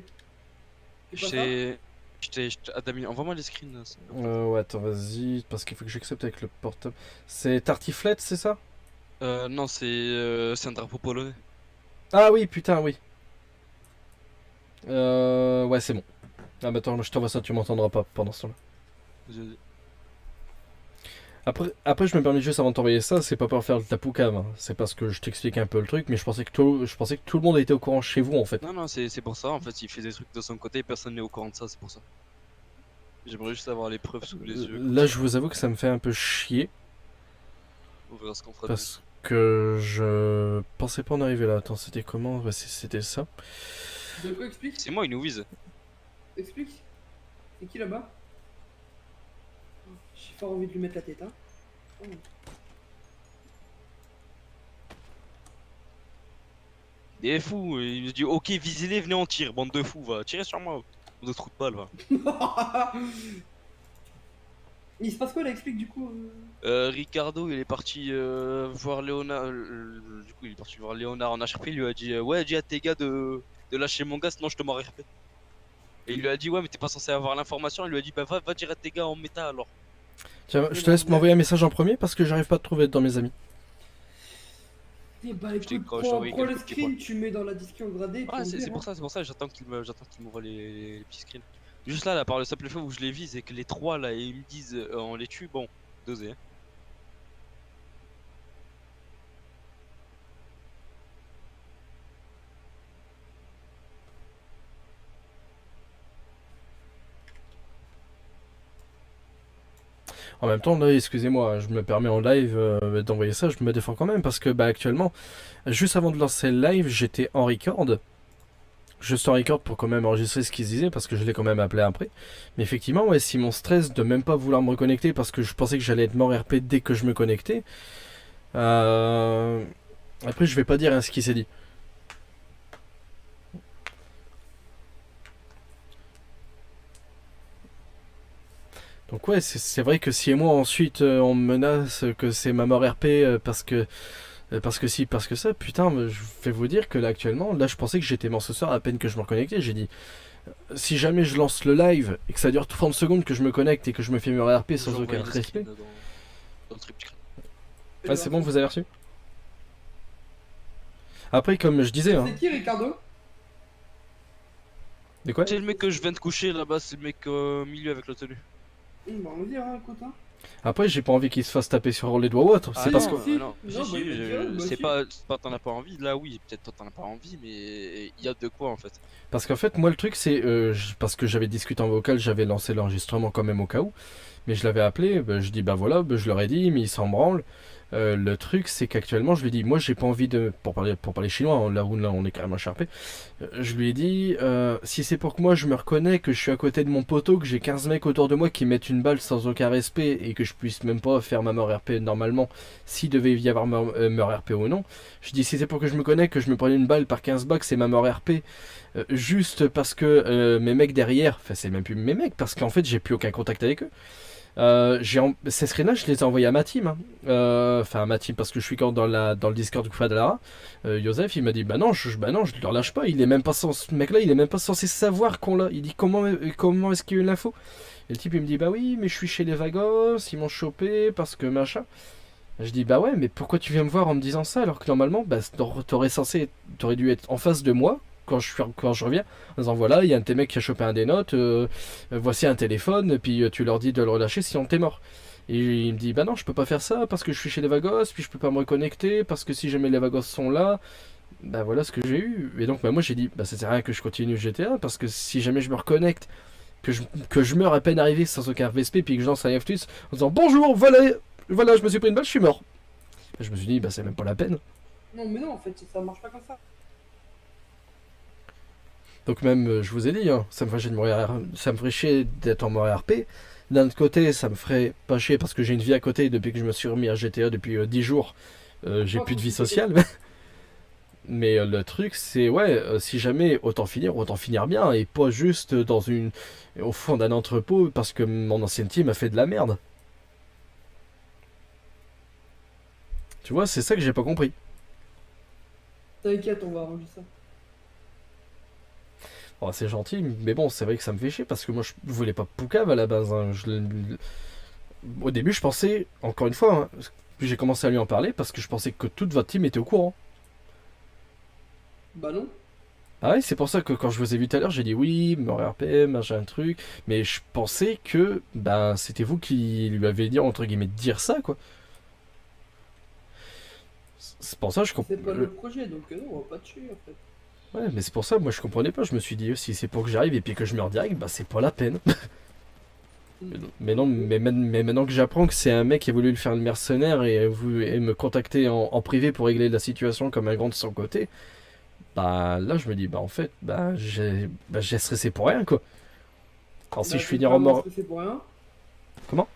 C'est pas ça J'étais à Dami. Envoie-moi les screens. Ouais, attends, vas-y, parce qu'il faut que j'accepte avec le portable. C'est Tartiflette, c'est ça? Non, c'est un drapeau polonais. Ah oui, putain, oui. Ouais, c'est bon. Ah bah attends, je t'envoie ça, tu m'entendras pas pendant ce temps-là. Vas-y. Après, je me permets juste avant de t'envoyer ça, c'est pas pour faire le tapoucave, hein. C'est parce que je t'explique un peu le truc, mais je pensais que tout le monde était au courant chez vous en fait. Non, c'est pour ça. En fait, il fait des trucs de son côté, personne n'est au courant de ça, c'est pour ça. J'aimerais juste avoir les preuves sous les yeux. Là, je vous avoue que ça me fait un peu chier, On verra ce qu'on fera. parce que je pensais pas en arriver là. Attends, c'était comment? Ouais, c'était ça. De quoi explique C'est moi, il nous vise. Explique. C'est qui là-bas? J'ai fort envie de lui mettre la tête, hein. Oh. Il est fou, il nous dit ok, visez-les, venez en tir, bande de fous, va tirer sur moi. De trou de balle, va. Il se passe quoi là? Explique du coup. Ricardo, il est parti voir Léonard. Du coup, il est parti voir Léonard en HRP. Il lui a dit ouais, dis à tes gars de lâcher mon gars, sinon je te mords RP. Et il lui a dit ouais, mais t'es pas censé avoir l'information. Il lui a dit bah va dire à tes gars en méta alors. Tiens, je te laisse m'envoyer un message en premier parce que j'arrive pas à te trouver dans mes amis. Eh bah Je t'ai- écoute, quand je t'ai envoyé prends le quelques petits screen, tu mets dans la discussion gradée. Ouais, c'est pour ça, j'attends qu'il m'ouvre les petits screens. Juste là, par le simple fait où je les vise et que les trois là, ils me disent on les tue, bon, dosé. Hein. En même temps, là, excusez-moi, je me permets en live d'envoyer ça, je me défends quand même parce que bah actuellement, juste avant de lancer le live, j'étais en record. Juste en record pour quand même enregistrer ce qu'ils disaient parce que je l'ai quand même appelé après. Mais effectivement, ouais, si mon stress de même pas vouloir me reconnecter parce que je pensais que j'allais être mort RP dès que je me connectais. Après, je vais pas dire hein, ce qui s'est dit. Donc ouais, c'est vrai que si et moi ensuite on me menace que c'est ma mort RP parce que si, parce que ça, putain, je vais vous dire que là actuellement, là je pensais que j'étais mort ce soir à peine que je me reconnectais. J'ai dit, si jamais je lance le live et que ça dure 30 secondes que je me connecte et que je me fais mort RP sans J'ai envoyé aucun les respect. screens dans le trip screen. Ah, c'est bon, vous avez reçu. Après, comme je disais, hein, C'est qui Ricardo? de quoi? C'est le mec que je viens de coucher là-bas, c'est le mec au milieu avec la tenue. Bah on va dire, hein, écoute, hein. Après, j'ai pas envie qu'il se fasse taper sur les doigts ou autre. C'est Ah parce non, que. Si. non, Non, si, bah, si, il va dire, bah, c'est si. pas t'en as pas envie, là oui, peut-être toi t'en as pas envie, mais il y a de quoi en fait. Parce qu'en fait, moi, le truc, c'est. Parce que j'avais discuté en vocal, j'avais lancé l'enregistrement quand même au cas où. Mais je l'avais appelé, bah, je dis, bah voilà, bah, je leur ai dit, mais ils s'en branlent. Le truc, c'est qu'actuellement, je lui ai dit, moi, j'ai pas envie de. Pour parler chinois, hein, là où là, on est carrément charpé. Je lui ai dit, si c'est pour que moi, je me reconnais, que je suis à côté de mon poteau, que j'ai 15 mecs autour de moi qui mettent une balle sans aucun respect et que je puisse même pas faire ma mort RP normalement, s'il devait y avoir mort RP ou non. Je dis, si c'est pour que je me connais, que je me prenne une balle par 15 bucks, c'est ma mort RP. Juste parce que mes mecs derrière, enfin c'est même plus mes mecs, parce qu'en fait j'ai plus aucun contact avec eux. Ces screens-là, je les ai envoyés à ma team. Hein. Enfin, à ma team, parce que je suis quand dans le Discord du Fadlara. Joseph, il m'a dit bah non, je leur lâche pas. Il est même pas ce mec-là, il est même pas censé savoir qu'on l'a. Il dit comment est-ce qu'il y a eu l'info. Et le type, il me dit bah oui, mais je suis chez les Vagos, ils m'ont chopé parce que machin. Je dis bah ouais, mais pourquoi tu viens me voir en me disant ça alors que normalement, bah, t'aurais dû être en face de moi quand je reviens, en disant voilà, il y a un de tes mecs qui a chopé un des notes, voici un téléphone, puis tu leur dis de le relâcher sinon t'es mort. Et il me dit bah non, je peux pas faire ça parce que je suis chez les Vagos, puis je peux pas me reconnecter parce que si jamais les Vagos sont là, bah voilà ce que j'ai eu. Et donc bah, moi j'ai dit bah ça sert à rien que je continue GTA parce que si jamais je me reconnecte, que je meurs à peine arrivé sans aucun VSP, puis que je lance un F-Twist en disant bonjour, voilà, je me suis pris une balle, je suis mort. Je me suis dit bah c'est même pas la peine. Non, mais non, en fait, ça marche pas comme ça. Donc même, je vous ai dit, hein, ça me ferait chier d'être en mode RP. D'un autre côté, ça me ferait pas chier parce que j'ai une vie à côté depuis que je me suis remis à GTA depuis 10 jours. J'ai plus de vie sociale. Mais le truc, c'est ouais, si jamais autant finir bien et pas juste au fond d'un entrepôt parce que mon ancienne team a fait de la merde. Tu vois, c'est ça que j'ai pas compris. T'inquiète, on va arranger ça. Oh, c'est gentil, mais bon, c'est vrai que ça me fait chier parce que moi je voulais pas Poucave à la base. Hein. Au début, je pensais, encore une fois, hein, puis j'ai commencé à lui en parler parce que je pensais que toute votre team était au courant. Bah non. Ah ouais, c'est pour ça que quand je vous ai vu tout à l'heure, j'ai dit oui, mort RP, machin truc, mais je pensais que ben c'était vous qui lui avez dit entre guillemets de dire ça quoi. C'est pour ça que je C'est pas comprends. le projet, donc non, on va pas te tuer en fait. Ouais, mais c'est pour ça, moi je comprenais pas. Je me suis dit, si c'est pour que j'arrive et puis que je meurs direct, bah c'est pas la peine. Mais non, mais maintenant que j'apprends que c'est un mec qui a voulu le faire le mercenaire et me contacter en privé pour régler la situation comme un grand de son côté, bah là je me dis, bah en fait, j'ai stressé pour rien quoi. Alors si Bah, je t'es finis en clairement mort. stressé pour rien. Comment?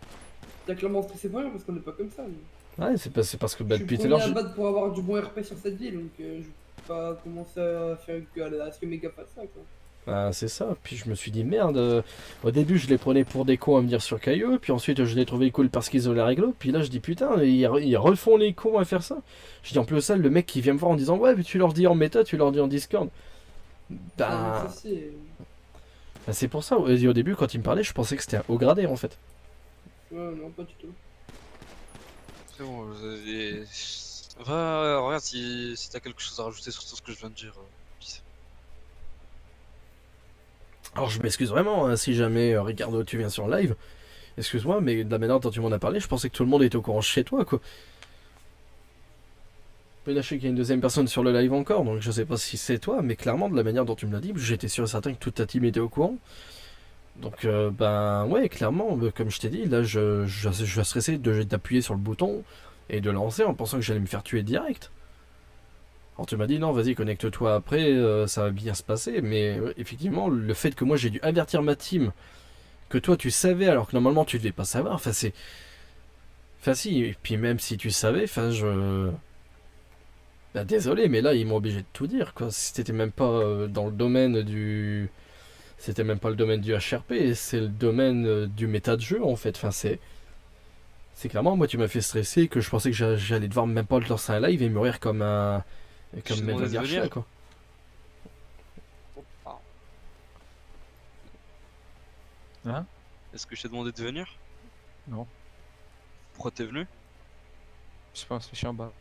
T'as clairement stressé pour rien parce qu'on est pas comme ça. nous. Ouais, c'est parce que bah, Je suis depuis tout à premier l'heure. à battre pour avoir du bon RP sur cette ville, donc je vais pas commencer à faire à ce que mes gars fassent ça quoi. Bah, c'est ça, puis je me suis dit merde, au début je les prenais pour des cons à me dire sur Caillou, puis ensuite je les trouvais cool parce qu'ils ont la réglo, puis là je dis putain, ils refont les cons à faire ça. Je dis en plus ça, le mec qui vient me voir en disant ouais, mais tu leur dis en méta, tu leur dis en Discord. Ah, Bah, ça, c'est... bah, c'est pour ça, au début quand il me parlait, je pensais que c'était un haut gradé en fait. Ouais, non, pas du tout. C'est bon, Va, regarde si t'as quelque chose à rajouter sur tout ce que je viens de dire. Alors je m'excuse vraiment hein, si jamais Ricardo tu viens sur live. Excuse-moi, mais de la manière dont tu m'en as parlé, je pensais que tout le monde était au courant chez toi, quoi. Mais là, je sais qu'il y a une deuxième personne sur le live encore, donc je sais pas si c'est toi, mais clairement, de la manière dont tu me l'as dit, j'étais sûr et certain que toute ta team était au courant. Donc, ben, ouais, clairement, comme je t'ai dit, là, je stressé d'appuyer sur le bouton et de lancer en pensant que j'allais me faire tuer direct. Alors, tu m'as dit, non, vas-y, connecte-toi après, ça va bien se passer, mais effectivement, le fait que moi j'ai dû avertir ma team, que toi tu savais alors que normalement tu devais pas savoir, enfin, c'est. Enfin, si, et puis même si tu savais, enfin, je. Bah désolé, mais là ils m'ont obligé de tout dire quoi. C'était même pas dans le domaine du. C'était même pas le domaine du HRP, c'est le domaine du méta de jeu en fait. Enfin c'est. C'est clairement moi tu m'as fait stresser que je pensais que j'allais devoir même pas lancer un live et mourir comme un. Je Comme t'ai demandé Metal de Gear venir. Chat, quoi. Hein? Est-ce que je t'ai demandé de venir? Non. Pourquoi t'es venu? Je pense que je suis en bas.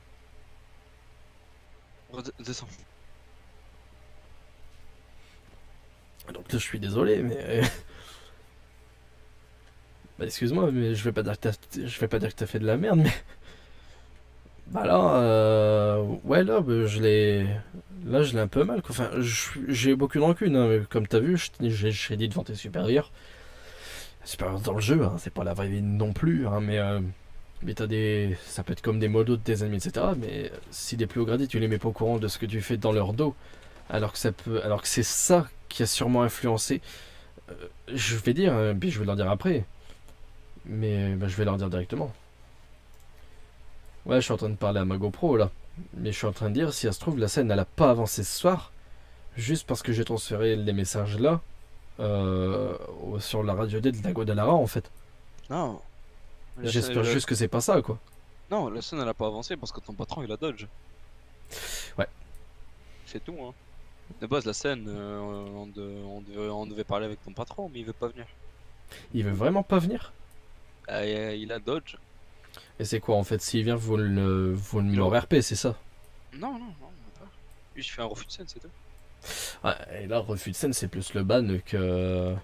Descends. Donc là je suis désolé mais. Bah excuse-moi mais je vais pas dire que je vais pas dire que t'as fait de la merde mais. Bah là, ouais là, bah, là je l'ai un peu mal. Quoi. Enfin, j'ai beaucoup de rancune. Hein, mais comme t'as vu, j'ai dit devant tes supérieurs. Supérieurs dans le jeu, hein, c'est pas la vraie vie non plus. Hein, mais t'as des, ça peut être comme des modos de tes ennemis, etc. Mais si des plus hauts gradés, tu les mets pas au courant de ce que tu fais dans leur dos, alors que c'est ça qui a sûrement influencé. Je vais dire, puis je vais leur dire après. Mais bah, je vais leur dire directement. Ouais, je suis en train de parler à ma GoPro là. Mais je suis en train de dire, si ça se trouve, la scène elle a pas avancé ce soir. Juste parce que j'ai transféré les messages là. Sur la radio D de la Guadalajara en fait. Non. La J'espère scène, juste que c'est pas ça quoi. Non, la scène elle a pas avancé parce que ton patron il a dodge. Ouais. C'est tout, hein. De base, la scène, on devait parler avec ton patron, mais il veut pas venir. Il veut vraiment pas venir. Il a dodge. Et c'est quoi en fait? S'il vient, vous le Il me aura- RP, c'est ça? Non, non, non, pas. Lui, je fais un refus de scène, c'est tout. Ouais, et là, refus de scène, c'est plus le ban que.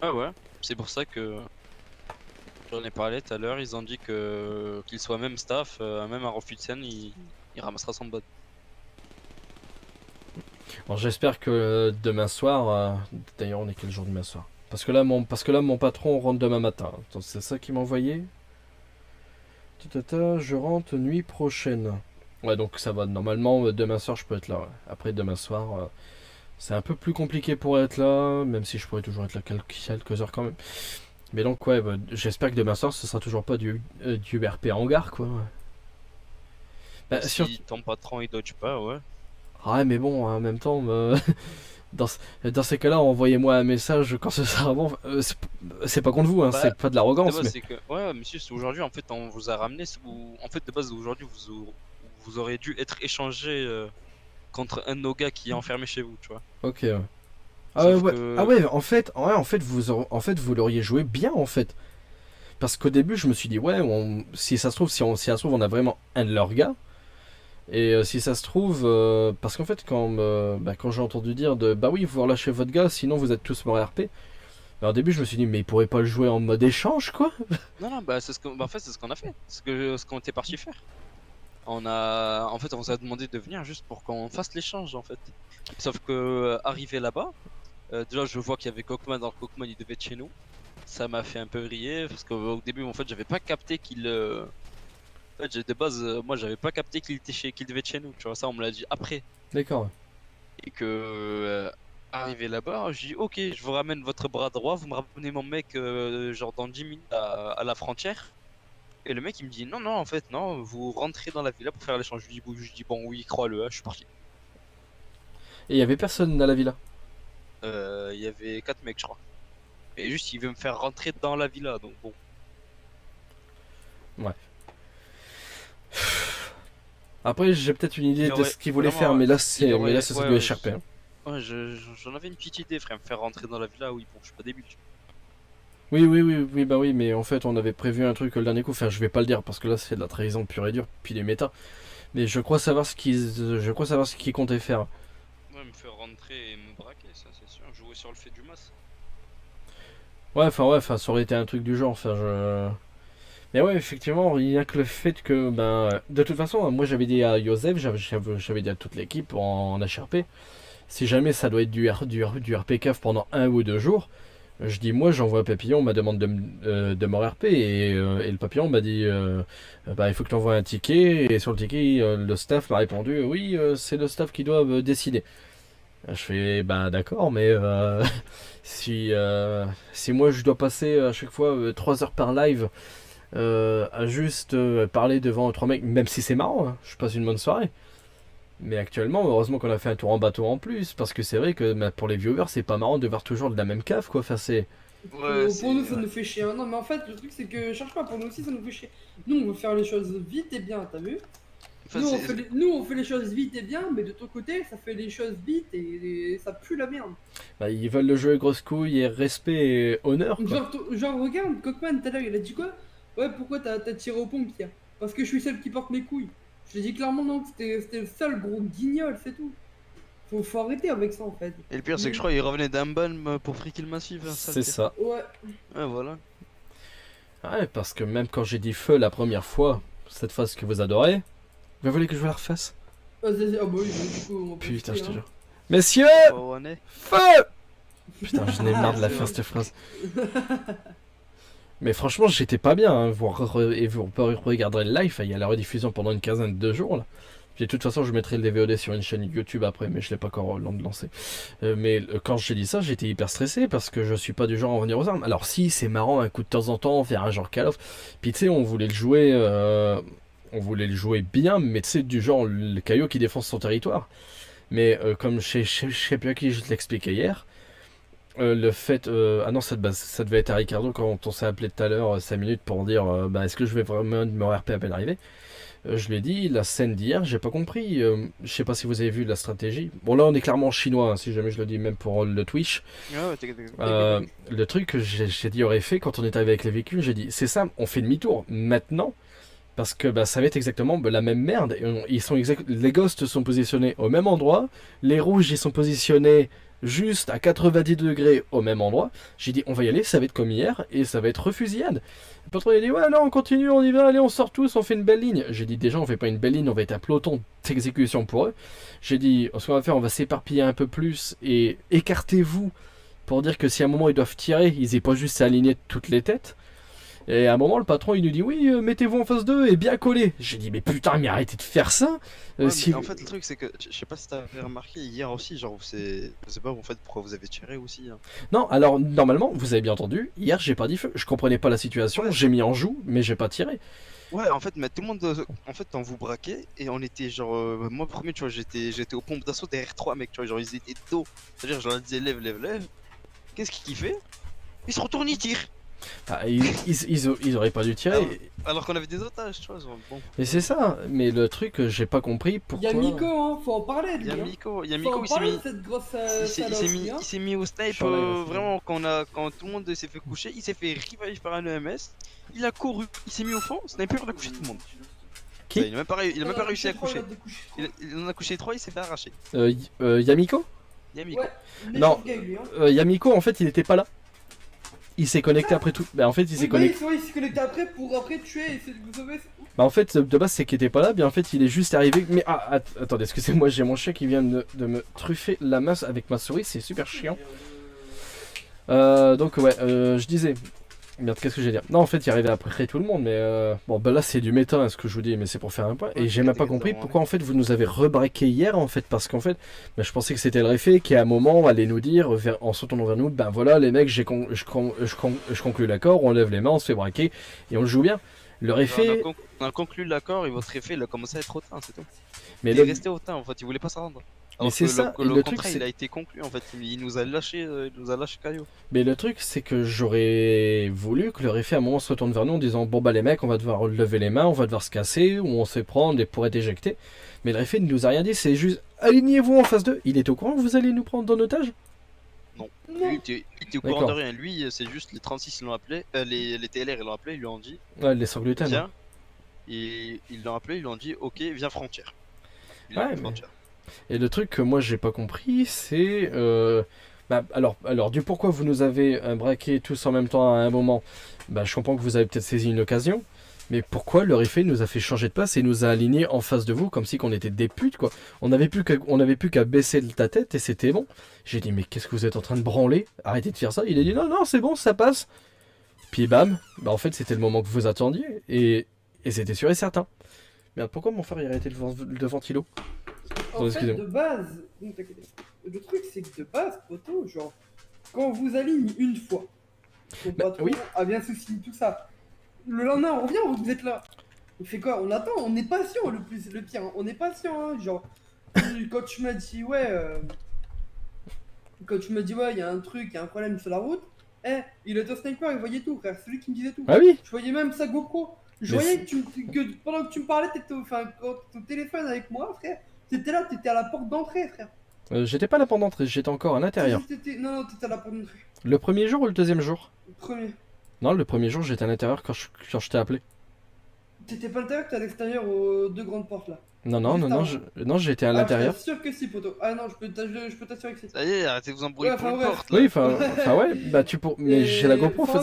Ah ouais. C'est pour ça que j'en ai parlé tout à l'heure. Ils ont dit que qu'il soit même staff, même un refus de scène, il ramassera son bot. Bon, j'espère que demain soir. D'ailleurs, on est quel jour demain soir? Parce que là, mon patron rentre demain matin. Donc, c'est ça qu'il m'a envoyé. Tata, je rentre nuit prochaine. Ouais, donc ça va. Normalement, demain soir, je peux être là. Ouais. Après, demain soir, c'est un peu plus compliqué pour être là, même si je pourrais toujours être là quelques heures quand même. Mais donc, ouais, bah, j'espère que demain soir, ce sera toujours pas du RP hangar, quoi. Bah, Si ton patron il dodge pas, ouais. Ouais, mais bon, en même temps, dans, dans ces cas-là, envoyez-moi un message quand ce sera bon. C'est pas contre vous, hein, Bah, c'est pas de de l'arrogance, base, mais. c'est que ouais, monsieur, c'est aujourd'hui en fait on vous a ramené. En fait, de base aujourd'hui vous aurez dû être échangé contre un de nos gars qui est enfermé chez vous, tu vois. Ok, ouais. Ah ouais, Sauf ouais. que Ah ouais, en fait, vous l'auriez joué bien, en fait. Parce qu'au début, je me suis dit, ouais, si ça se trouve, si ça se trouve, on a vraiment un de leurs gars. Et si ça se trouve, parce qu'en fait, quand j'ai entendu dire bah oui, vous relâchez votre gars, sinon vous êtes tous morts RP. Bah, au début, je me suis dit, mais il pourrait pas le jouer en mode échange, quoi. non non bah c'est en fait c'est ce qu'on a fait, ce qu'on était parti faire. En fait on vous a demandé de venir juste pour qu'on fasse l'échange en fait. Sauf que arrivé là-bas, déjà je vois qu'il y avait Cockman, dans le Cockman il devait être chez nous. Ça m'a fait un peu vriller parce qu'au début en fait j'avais pas capté qu'il en fait, de base, moi j'avais pas capté qu'il devait être chez nous, tu vois, ça on me l'a dit après. D'accord. Ouais. Et que, arrivé là-bas, je dis ok, je vous ramène votre bras droit, vous me ramenez mon mec, genre dans 10 minutes à la frontière. Et le mec il me dit non, non, en fait, non, vous rentrez dans la villa pour faire l'échange. Je dis bon, oui, crois-le, hein, je suis parti. Et il y avait personne à la villa. Il y avait 4 mecs, je crois. Et juste, il veut me faire rentrer dans la villa, donc bon. Après, j'ai peut-être une idée Il de aurait ce qu'il voulait vraiment- faire, mais là, il mais là, aurait- c'est ouais, du ouais, HRP. Hein. Ouais, j'en avais une petite idée, frère, me faire rentrer dans la villa, oui, bon, je suis pas débile. Oui, bah oui, mais en fait, on avait prévu un truc le dernier coup. Enfin, je vais pas le dire parce que là, c'est de la trahison pure et dure, puis les méta. Mais je crois savoir ce qu'ils comptaient faire. Ouais, me faire rentrer et me braquer, ça c'est sûr. Jouer sur le fait du mas. Ouais, enfin, ça aurait été un truc du genre. Enfin, je. Mais ouais, effectivement, il y a que le fait que, ben, de toute façon, moi j'avais dit à Joseph, j'avais dit à toute l'équipe en HRP, si jamais ça doit être du RP-CAF pendant 1 ou 2 jours, je dis moi j'envoie un papillon, on m'a demandé de me RP et le papillon m'a dit bah il faut que tu envoies un ticket et sur le ticket le staff m'a répondu oui c'est le staff qui doit décider. Je fais bah d'accord mais si moi je dois passer à chaque fois 3 heures par live à juste parler devant 3 mecs, même si c'est marrant, hein, je passe une bonne soirée. Mais actuellement, heureusement qu'on a fait un tour en bateau en plus, parce que c'est vrai que bah, pour les viewers, c'est pas marrant de voir toujours de la même cave, quoi. Enfin, c'est. Ouais, Pour nous, ça nous fait chier. Hein. Non, mais en fait, le truc, c'est que cherche pas, pour nous aussi, ça nous fait chier. Nous, on veut faire les choses vite et bien, t'as vu? Enfin, Nous, on fait les choses vite et bien, mais de ton côté, ça fait les choses vite et ça pue la merde. Bah, ils veulent le jeu grosse couille et respect et honneur, quoi. Genre, regarde, Cockman, tout à l'heure, il a dit quoi? Ouais, pourquoi t'as tiré au pompier? Parce que je suis celle qui porte mes couilles. Je l'ai dit clairement, non, que c'était le seul gros guignol, c'est tout. Faut arrêter avec ça, en fait. Et le pire, c'est que je crois qu'il revenait d'un ban pour free kill massif. Hein, C'est ça. Ouais. Ouais, voilà. Ouais, parce que même quand j'ai dit feu la première fois, cette phase que vous adorez, vous voulez que je vous la refasse? Ah, bah oui, du coup, on peut Putain, je te hein. jure. Messieurs, Oh, on est. feu! Putain, je n'ai marre de la faire cette phrase. Mais franchement, j'étais pas bien. Hein. Et vous regarderez le live. Il y a la rediffusion pendant une quinzaine de jours. Là. Puis de toute façon, je mettrai le VOD sur une chaîne YouTube après, mais je l'ai pas encore lancé. Mais quand j'ai dit ça, j'étais hyper stressé parce que je suis pas du genre à revenir aux armes. Alors si, c'est marrant un coup de temps en temps, faire un genre Call of. Puis tu sais, on voulait le jouer. On voulait le jouer bien, mais tu sais, du genre le caillou qui défend son territoire. Mais comme je sais plus à qui je l'expliquais hier. Le fait. Ah non, ça devait être à Ricardo quand on s'est appelé tout à l'heure 5 minutes pour dire bah, est-ce que je vais vraiment me RP à peine arrivé. Je lui ai dit, la scène d'hier, j'ai pas compris. Je sais pas si vous avez vu la stratégie. Bon, là, on est clairement chinois, hein, si jamais je le dis, même pour le Twitch. Ouais, t'inquiète. Le truc que j'ai dit aurait fait quand on est arrivé avec les véhicules, j'ai dit, c'est ça, on fait demi-tour maintenant. Parce que bah, ça va être exactement la même merde. Les ghosts sont positionnés au même endroit. Les rouges, ils sont positionnés juste à 90 degrés au même endroit. J'ai dit, on va y aller, ça va être comme hier, et ça va être refusillade. Le patron il a dit, ouais, non, on continue, on y va, allez, on sort tous, on fait une belle ligne. J'ai dit, déjà, on fait pas une belle ligne, on va être un peloton d'exécution pour eux. J'ai dit, ce qu'on va faire, on va s'éparpiller un peu plus, et écartez-vous pour dire que si à un moment ils doivent tirer, ils aient pas juste à aligner toutes les têtes. Et à un moment, le patron, il nous dit, oui, mettez-vous en face d'eux et bien collés. J'ai dit, mais putain, mais arrêtez de faire ça. Ouais, Si... mais en fait, le truc, c'est que je sais pas si t'avais remarqué hier aussi, genre, je sais pas en fait pourquoi vous avez tiré aussi. Hein. Non, alors, normalement, vous avez bien entendu, hier, j'ai pas dit feu. Je comprenais pas la situation, Ouais. j'ai mis en joue, mais j'ai pas tiré. Ouais, en fait, mais tout le monde, en fait, on vous braquait et on était genre, moi premier, tu vois, j'étais aux pompes d'assaut derrière 3 mecs, tu vois, genre ils étaient dos. C'est-à-dire, je leur disais lève, lève, lève. Qu'est-ce qu'il fait? Il se retourne, il tire. Enfin, ils auraient pas dû tirer. Alors qu'on avait des otages, tu vois. Bon. Mais c'est ça, mais le truc, j'ai pas compris Il pourquoi. y a Miko, hein, faut en parler, Il y a lui. Miko, Faut en il s'est parler mis. de cette grosse Il salope, lui, hein. s'est mis au snipe Sur la- vraiment quand tout le monde s'est fait coucher, il s'est fait revive par un EMS, il a couru, il s'est mis au fond, sniper il a couché tout le monde. Qui Il a même pas réussi à coucher. De coucher. Il en a couché 3, il s'est fait arracher. Yamiko Yamiko. Ouais, Non. méchant gars, lui, hein. Yamiko, en fait, il était pas là. Il s'est connecté après tout. Bah, en fait, il s'est Oui, connecté. c'est vrai, il s'est connecté après pour après tuer et essayer de vous sauver. Bah en fait de base c'est qu'il était pas là, bien en fait il est juste arrivé. Mais attendez, excusez-moi, j'ai mon chien qui vient de me truffer la masse avec ma souris, c'est super chiant. Donc ouais, je disais. Merde, qu'est-ce que j'ai dire? Non en fait il arrivait après tout le monde, mais bon bah là c'est du méta hein, ce que je vous dis, mais c'est pour faire un point. Et j'ai même pas compris pourquoi en fait vous nous avez rebraqué hier en fait, parce qu'en fait bah, je pensais que c'était le réfé qui à un moment allait nous dire en se tournant vers nous, ben voilà les mecs je conclue l'accord, on lève les mains, on se fait braquer et on le joue bien. Le réfé. On a conclu l'accord et votre effet il a commencé à être hautain, c'est tout. Mais Il est resté hautain en fait, il voulait pas s'en rendre. Alors c'est que ça, le le truc, contrat c'est- il a été conclu en fait, il nous a lâché Caillou. Mais le truc, c'est que j'aurais voulu que le réfé à un moment se retourne vers nous en disant bon bah les mecs, on va devoir lever les mains, on va devoir se casser, ou on se fait prendre et pour être éjecté. Mais le réfé ne nous a rien dit, c'est juste alignez-vous en face d'eux. Il est au courant que vous allez nous prendre en otage? Lui, Non. il était au courant D'accord. de rien, lui c'est juste les 36 l'ont appelé, les TLR ils l'ont appelé, ils lui ont dit Ouais, les sans gluten. viens. Et ils l'ont appelé, ils lui ont dit ok, viens frontière. Il Ouais, est venu mais- frontière. Et le truc que moi j'ai pas compris, c'est alors du pourquoi vous nous avez braqué tous en même temps à un moment. Bah, je comprends que vous avez peut-être saisi une occasion, mais pourquoi le Riffé nous a fait changer de place et nous a alignés en face de vous comme si qu'on était des putes quoi. On n'avait plus qu'à baisser ta tête et c'était bon. J'ai dit mais qu'est-ce que vous êtes en train de branler? Arrêtez de faire ça. Il a dit non non c'est bon ça passe. Puis bam, bah en fait c'était le moment que vous attendiez et c'était sûr et certain. Merde pourquoi mon frère il a arrêté le ventilo? En fait, excusez-moi. de base, non, t'inquiète. Le truc, c'est que de base, poto, genre, quand on vous aligne une fois, ton Bah, patron oui. a bien souci, tout ça. Le lendemain, on revient, vous êtes là. On fait quoi? On attend, on est patient, le pire, hein. On est patient, hein. Genre, quand tu m'as dit, ouais, il y a un truc, il y a un problème sur la route, il était au sniper, il voyait tout, frère. C'est lui qui me disait tout. Ah oui. Je voyais même sa GoPro. Je Mais voyais que pendant que tu me parlais, t'étais au téléphone avec moi, frère. T'étais là, t'étais à la porte d'entrée, frère. J'étais pas à la porte d'entrée, j'étais encore à l'intérieur. Non, t'étais à la porte d'entrée. Le premier jour ou le deuxième jour? Le premier. Non, le premier jour j'étais à l'intérieur quand je t'ai appelé. T'étais pas à l'intérieur, t'es à l'extérieur aux deux grandes portes là. Non, non, Juste non, non, avant. non, j'étais à Ah, l'intérieur. je suis sûr que si, poto. Ah non, je peux t'assurer que si. Ça y est, arrêtez de vous embrouiller Ouais, pour enfin, une ouais. porte. Là. Oui, enfin ouais, bah mais j'ai la GoPro, Enfin,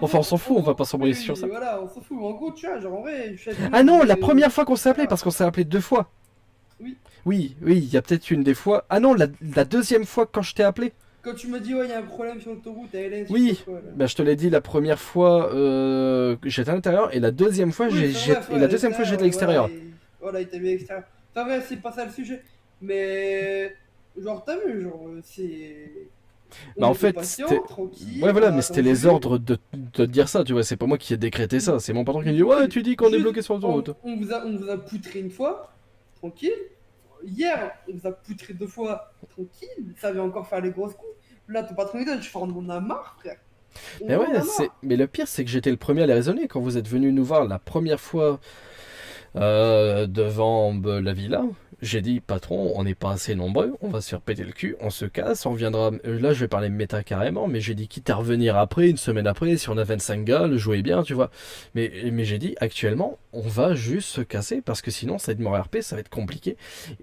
enfin on s'en fout, on va pas s'embrouiller sur ça. Voilà, on s'en fout. En gros, tu vois, genre en vrai, je suis Ah non, la première fois qu'on s'est appelé, parce qu'on s'est appelé 2 fois. Oui. Oui, il y a peut-être une des fois. Ah non, la deuxième fois quand je t'ai appelé. Quand tu m'as dit, ouais, il y a un problème sur l'autoroute à LS. Oui. je sais pas quoi, là. Bah je te l'ai dit la première fois que j'étais à l'intérieur et la deuxième fois Oui, et la deuxième fois j'étais à l'extérieur. Voilà, il t'a mis à l'extérieur. Enfin, vrai, c'est pas ça le sujet. Mais. Genre, t'as vu, genre, c'est. Bah, On en était fait, patient, c'était- tranquille, Ouais voilà, on a mais c'était les attendu. ordres de te dire ça, tu vois, c'est pas moi qui ai décrété ça, c'est mon patron qui me dit ouais tu dis qu'on est Juste, bloqué sur l'autoroute. on vous a poutré une fois, tranquille. Hier, on vous a poutré 2 fois, tranquille. Ça vient encore faire les grosses coups. Là, ton patron, il dit, je on en a marre, frère. On Mais en ouais, a marre. mais le pire c'est que j'étais le premier à les raisonner quand vous êtes venu nous voir la première fois devant la villa. J'ai dit patron, on n'est pas assez nombreux, on va se faire péter le cul, on se casse, on reviendra. Là je vais parler méta carrément, mais j'ai dit quitte à revenir après, une semaine après, si on a 25 gars, le jouez bien, tu vois. Mais j'ai dit actuellement, on va juste se casser parce que sinon ça va être mort RP, ça va être compliqué.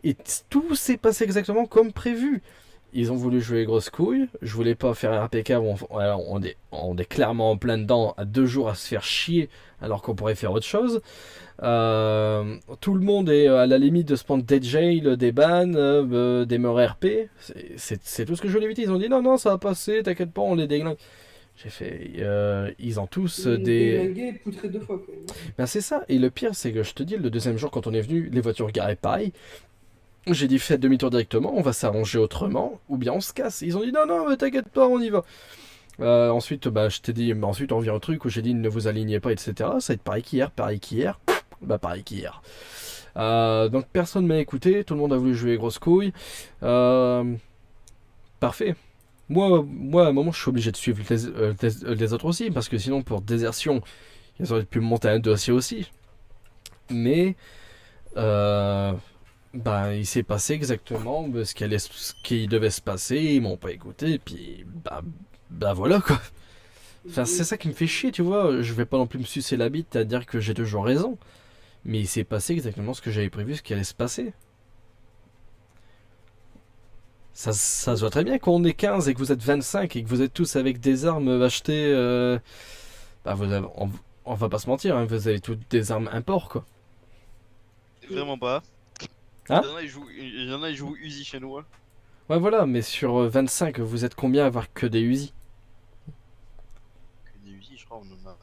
Et tout s'est passé exactement comme prévu. Ils ont voulu jouer grosse couille. Je voulais pas faire un RPK où on est clairement en plein dedans à 2 jours à se faire chier alors qu'on pourrait faire autre chose. Tout le monde est à la limite de se prendre des jails, des bans, des morts RP. C'est tout ce que je voulais éviter. Ils ont dit non, non, ça va passer, t'inquiète pas, on les déglingue. J'ai fait. Ils ont tous des. Déglingué, poutré 2 fois, quand même. Ben c'est ça. Et le pire, c'est que je te dis, le deuxième jour, quand on est venu, les voitures garées pareil. J'ai dit faites demi-tour directement, on va s'arranger autrement, ou bien on se casse. Ils ont dit non, non, mais t'inquiète pas, on y va. Ensuite, bah, je t'ai dit, bah, ensuite on revient au truc où j'ai dit ne vous alignez pas, etc. Ça va être pareil qu'hier, pareil qu'hier. Bah, pareil qu'hier. Donc personne m'a écouté, tout le monde a voulu jouer grosse couille. Parfait. Moi, à un moment, je suis obligé de suivre les autres aussi, parce que sinon, pour désertion, ils auraient pu me monter un dossier aussi. Mais. Bah, il s'est passé exactement ce qui devait se passer, ils m'ont pas écouté, et puis bah voilà quoi. Enfin, c'est ça qui me fait chier, tu vois. Je vais pas non plus me sucer la bite à dire que j'ai toujours raison, mais il s'est passé exactement ce que j'avais prévu, ce qui allait se passer. Ça se voit très bien qu'on est 15 et que vous êtes 25 et que vous êtes tous avec des armes achetées. Bah, on va pas se mentir, hein, vous avez toutes des armes import quoi. Vraiment pas. Hein Il y en a, ils jouent Uzi chez nous. Hein. Ouais, voilà, mais sur 25, vous êtes combien à avoir que des Uzi? Que des Uzi, je crois, on en a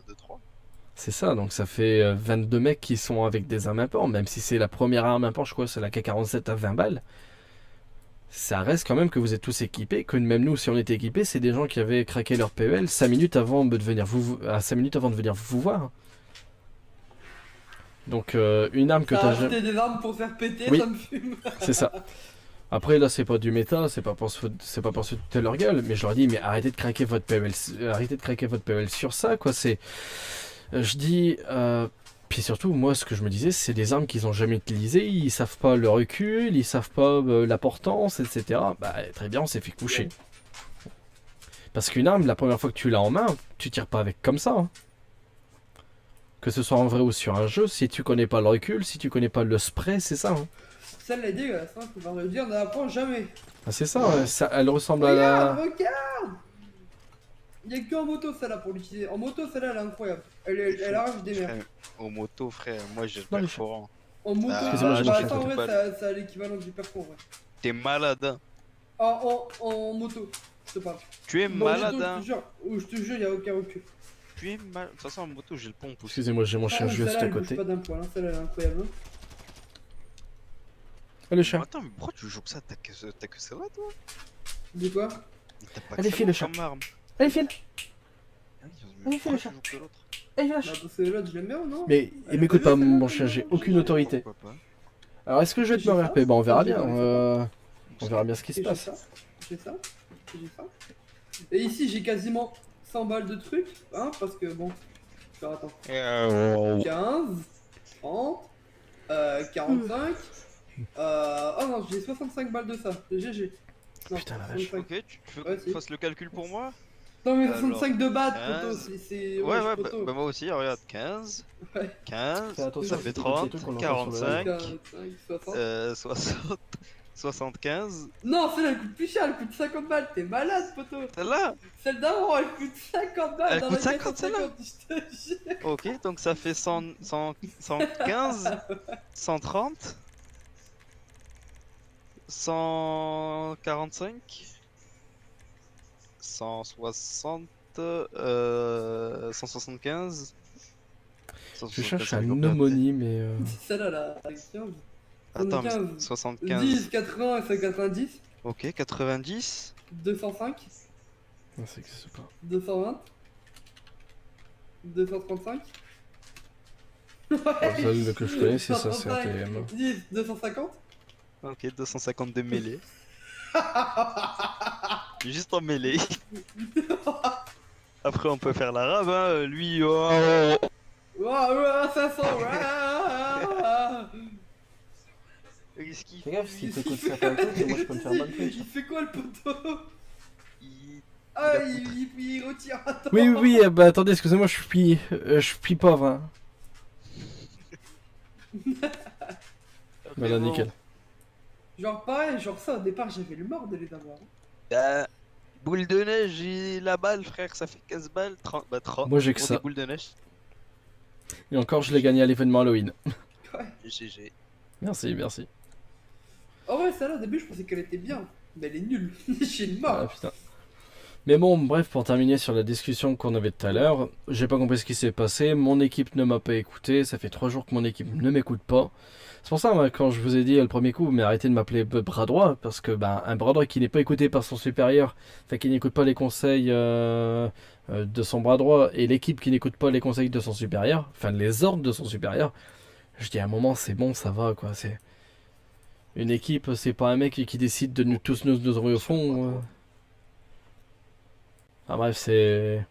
2-3. C'est ça, donc ça fait 22 mecs qui sont avec des armes import, même si c'est la première arme import, je crois, c'est la K47 à 20 balles. Ça reste quand même que vous êtes tous équipés, que même nous, si on était équipés, c'est des gens qui avaient craqué leur PEL 5 minutes avant de venir à 5 minutes avant de venir vous voir. Donc une arme que T'as t'as acheté des armes pour faire péter, Oui. ça me fume. C'est ça. Après là c'est pas du méta, c'est pas pour se foutre leur gueule, mais je leur dis mais arrêtez de craquer votre PL sur ça quoi, c'est je dis puis surtout moi ce que je me disais c'est des armes qu'ils ont jamais utilisées, ils savent pas le recul, ils savent pas la portance, etc. Bah très bien on s'est fait coucher. Parce qu'une arme la première fois que tu l'as en main, tu tires pas avec comme ça. Hein. Que ce soit en vrai ou sur un jeu, si tu connais pas le recul, si tu connais pas le spray, c'est ça. Hein. Celle-là est dégueulasse, hein, faut pas le dire, on n'apprend jamais. Ah, c'est ça, ouais, ça, elle ressemble à Regarde, la... regarde. Il y a que en moto celle-là pour l'utiliser. En moto celle-là elle est incroyable. Elle arrache des mers. Frère, aux motos, frère, moi j'ai le Non, mais perforant. En moto, Excusez-moi, j'ai bah, manqué ça en un vrai peu. ça a l'équivalent du perco en vrai. T'es malade, hein. En moto, je te parle. Tu es Bon, malade, moto, hein. je te jure, il n'y a aucun recul. Tu es malade. De toute façon, en moto, j'ai le pompe aussi. Excusez-moi, j'ai mon chien Ah, juste celle-là, à elle bouge côté. pas d'un poil, hein. Celle-là elle est incroyable. Hein. Allez, chat. Attends, mais pourquoi tu joues que ça? T'as que ça là, toi? Dis quoi? Mais t'as pas Allez, que file le ça chat. comme arme. Allez, file. Mais Allez, fais le pourquoi chat. tu joues que l'autre? Allez, Bah, parce que l'autre, je l'aime bien, non? Mais Elle m'écoute est pas, belle, celle-là, mon chien, j'ai celle-là. aucune autorité. Pourquoi pas? Alors, est-ce que je vais te J'ai me ça. RP? Bah, on verra J'ai bien. pas, On verra bien ce qui se Et j'ai passe. ça, j'ai ça, j'ai ça. Et ici, j'ai quasiment 100 balles de trucs, hein, parce que bon. Alors, attends. 15, 30, 45. Oh non, j'ai 65 balles de ça. De GG. Non, Putain, la vache. 65. Ok, tu veux Ouais, qu'on si. fasse le calcul pour moi? Non, mais Alors, 65 de battes, 15. poteau. C'est. Ouais, ouais, poteau. bah moi aussi, regarde, 15, Ouais. 15, Fais attention, ça fait c'est des 30, trucs qu'on entend sur le live. 45, 45, 60. 60, 75. Non, celle-là, elle coûte plus cher, elle coûte 50 balles. T'es malade, poteau. Celle-là? Celle d'avant, elle coûte 50 balles. Elle dans coûte la 50, celle-là? 150, je te jure. Ok, donc ça fait 115, 130, 145, 160, 175. Je cherche ça fait un combien après? homonyme et... Celle-là, la 15. Attends, mais 75, 75. 10, 80, 190, Ok, 90. 205, Non, ça existe pas. 220, 235. Bon, celle que je connais, c'est ça, c'est un 235, TM. 10, 250. Ok, 252 mêlées. Juste en mêlée. Après, on peut faire l'arabe, hein. Lui, oh. Ouah, 500, ouah. Qu'est-ce qu'il Fais gaffe, fait, si lui t'écoutes certains trucs, moi je peux me faire mal Il fait quoi le poteau? Il- Ah, a il retire. Attends. Oui, oui, oui, bah attendez, excusez-moi, je suis pauvre. Hein. Voilà, bon. nickel. Genre pareil, genre ça au départ j'avais le mort de les avoir. Bah, boule de neige et la balle, frère, ça fait 15 balles. 30, bah 30. Moi, j'ai que pour ça. des boules de neige. Et encore, je l'ai gagné à l'événement Halloween. Ouais. GG. Merci, merci. En vrai, celle-là au début je pensais qu'elle était bien, mais elle est nulle. J'ai le Ah, mort. putain. Mais bon, bref, pour terminer sur la discussion qu'on avait tout à l'heure, j'ai pas compris ce qui s'est passé, mon équipe ne m'a pas écouté, ça fait 3 jours que mon équipe ne m'écoute pas. C'est pour ça, moi, quand je vous ai dit le premier coup, mais arrêtez de m'appeler bras droit, parce que ben, un bras droit qui n'est pas écouté par son supérieur, enfin qui n'écoute pas les conseils de son bras droit, et l'équipe qui n'écoute pas les conseils de son supérieur, enfin les ordres de son supérieur, je dis à un moment, c'est bon, ça va, quoi, c'est... Une équipe, c'est pas un mec qui décide de nous tous nous envoyer au fond. Ah bref, c'est...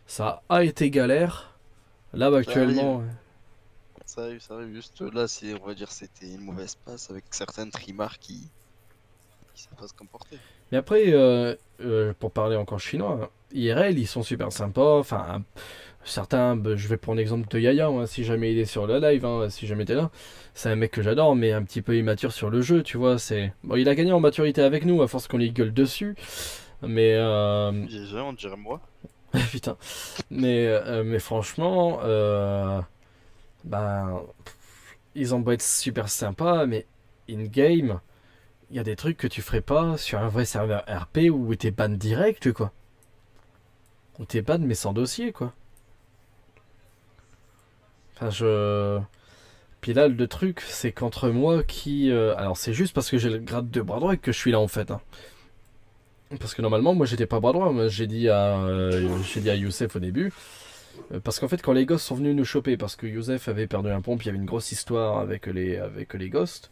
Ça a été galère. Là, bah, actuellement... Ça arrive, juste là, on va dire c'était une mauvaise passe avec certaines trimards qui savent pas se comporter. Mais après, pour parler encore chinois, hein, IRL, ils sont super sympas. Enfin, certains, bah, je vais prendre l'exemple de Yaya, hein, si jamais il est sur le live, hein, si jamais t'es là. C'est un mec que j'adore, mais un petit peu immature sur le jeu, tu vois. C'est... Bon, il a gagné en maturité avec nous, à force qu'on lui gueule dessus. Mais... GG, on dirait moi. Putain. Mais franchement, ben, ils ont beau être super sympas, mais in-game, il y a des trucs que tu ferais pas sur un vrai serveur RP où t'es ban direct, quoi. Où t'es ban mais sans dossier, quoi. Enfin, Puis là, le truc, c'est qu'entre moi qui... Alors, c'est juste parce que j'ai le grade de bras droit que je suis là, en fait. Hein. Parce que normalement, moi, j'étais pas bras droit. Moi, j'ai dit à Youssef au début. Parce qu'en fait, quand les ghosts sont venus nous choper, parce que Youssef avait perdu un pompe, il y avait une grosse histoire avec les ghosts.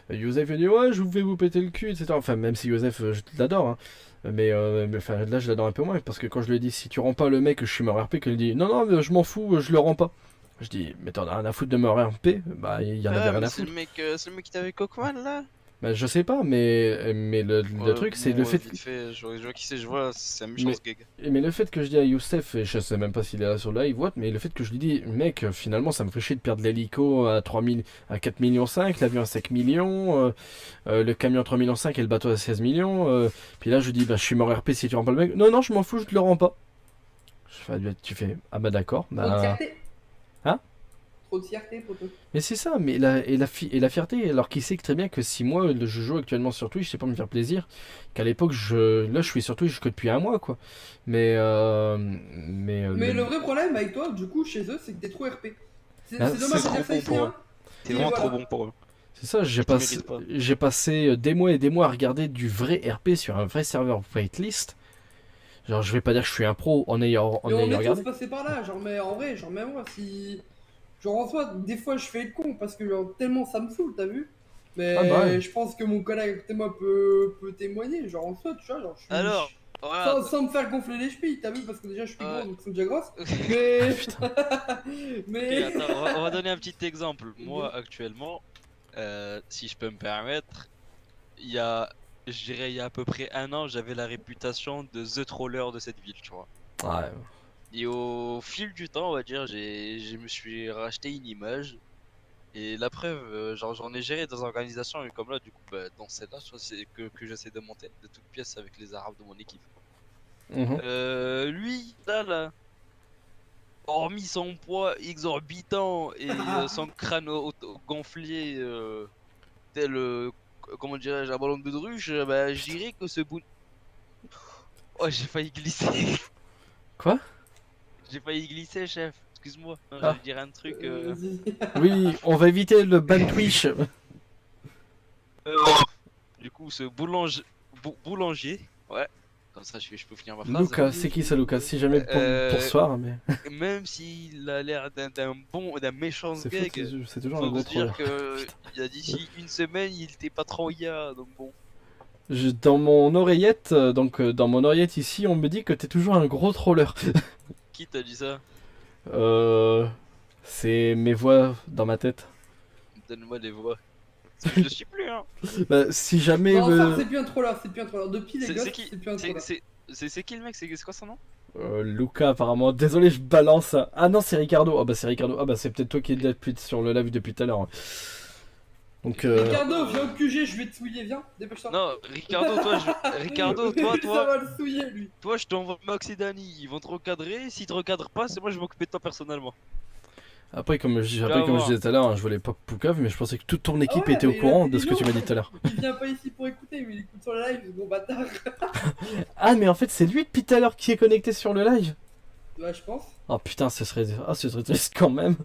Youssef a dit ouais, je vais vous péter le cul, etc. Enfin, même si Youssef, je l'adore, hein. Mais enfin, là, je l'adore un peu moins, parce que quand je lui ai dit si tu rends pas le mec, je suis mort RP, qu'il dit non, non, mais je m'en fous, je le rends pas. Je dis mais t'en as rien à foutre de mort RP. Bah, il y en avait rien à c'est foutre. le mec qui était avec Coqueman là. Bah, je sais pas, mais le Ouais, truc, c'est bon, le fait. vite fait, je vois qui c'est, je vois, c'est un méchant Mais, ce gag. mais le fait que je dis à Youssef, et je sais même pas s'il est là sur le live ou autre, mais le fait que je lui dis, mec, finalement, ça me fait chier de perdre l'hélico à 3 000, à 4 millions 5, l'avion à 5 millions, le camion à 3 millions 5 et le bateau à 16 millions. Puis là, je lui dis, bah, je suis mort RP si tu rends pas le mec. Non, non, je m'en fous, je te le rends pas. Tu fais, ah bah d'accord, Trop de bah. fierté. Hein? Trop de fierté, poto. Mais c'est ça, mais la fierté, alors qu'il sait que très bien que si moi je joue actuellement sur Twitch, c'est pour me faire plaisir, qu'à l'époque là je suis sur Twitch que depuis un mois quoi. Mais Mais le vrai problème avec toi, du coup, chez eux, c'est que t'es trop RP. C'est Ah, c'est dommage c'est de dire trop ça bon ici, pour hein. T'es Et vraiment voilà. trop bon pour eux. c'est ça, Ils te méritent pas. j'ai passé des mois et des mois à regarder du vrai RP sur un vrai serveur waitlist. Genre je vais pas dire que je suis un pro en ayant Mais on est tous regardé. passés par là, genre, mais en vrai, genre, même moi, si. Genre, en soi, des fois, je fais le con parce que, genre, tellement ça me saoule, t'as vu? Ah bah ouais. Mais je pense que mon collègue à côté de moi peut témoigner. Genre, en soi, tu vois, genre, je suis. Alors, voilà. Sans me faire gonfler les chevilles, t'as vu? Parce que déjà, je suis Ouais. gros, donc elles sont déjà grosses. Mais. Ok, mais. attends, on va donner un petit exemple. Moi, actuellement, si je peux me permettre, il y a, je dirais, il y a à peu près un an, j'avais la réputation de The Troller de cette ville, tu vois. Ouais. Et au fil du temps, on va dire, je me suis racheté une image. Et la preuve, genre, j'en ai géré dans une organisation, et comme là, du coup, bah, dans celle-là, tu vois, c'est que j'essaie de monter de toutes pièces avec les Arabes de mon équipe. Mhm. Lui, là, hormis son poids exorbitant et son crâne gonflé, tel, comment dirais-je, un ballon de baudruche, bah, je dirais que ce bout. Oh, j'ai failli glisser. Quoi? J'ai failli glisser, chef. Excuse-moi. Non, Ah. j'allais dire un truc. Vas-y. Oui, on va éviter le ban Twitch. Euh, du coup, ce boulanger. Ouais. Comme ça, je peux finir ma phrase. Lucas, c'est qui ça Lucas? Si jamais pour ce soir, mais Même s'il a l'air d'un méchant c'est faux, gag, c'est toujours un faut gros se dire troller. que il y a d'ici une semaine, il était pas trop IA, donc bon. Dans mon oreillette, dans mon oreillette ici, on me dit que t'es toujours un gros troller. Qui t'a dit ça? Euh, c'est mes voix dans ma tête. Donne-moi les voix. Parce que je le suis plus, hein. Bah, si jamais Non, enfin, c'est plus un troller, c'est plus un troller. Depuis les C'est gosses, qui? c'est plus un troller. C'est qui le mec? C'est quoi son nom? Lucas apparemment. Désolé, je balance. Ah non, c'est Ricardo. Ah bah c'est Ricardo. Ah bah c'est peut-être toi qui es sur le live depuis tout à l'heure. Donc Ricardo, viens au QG, je vais te souiller, viens, dépêche-toi. Non, Ricardo, Ricardo, Ça toi, va le souiller, lui. toi, je t'envoie Max et Dani. Ils vont te recadrer. S'ils te recadrent pas, c'est moi, je vais m'occuper de toi personnellement. après comme je vas voir. disais tout à l'heure, hein, je voulais pas Poucave, mais je pensais que toute ton équipe ouais, était au mais il a courant fait de des ce que tu m'as noms. dit tout à l'heure. Il vient pas ici pour écouter, mais il écoute sur le live, ce gros bâtard. Ah mais en fait c'est lui depuis tout à l'heure qui est connecté sur le live. Ouais, je pense. Oh putain, ce serait triste quand même.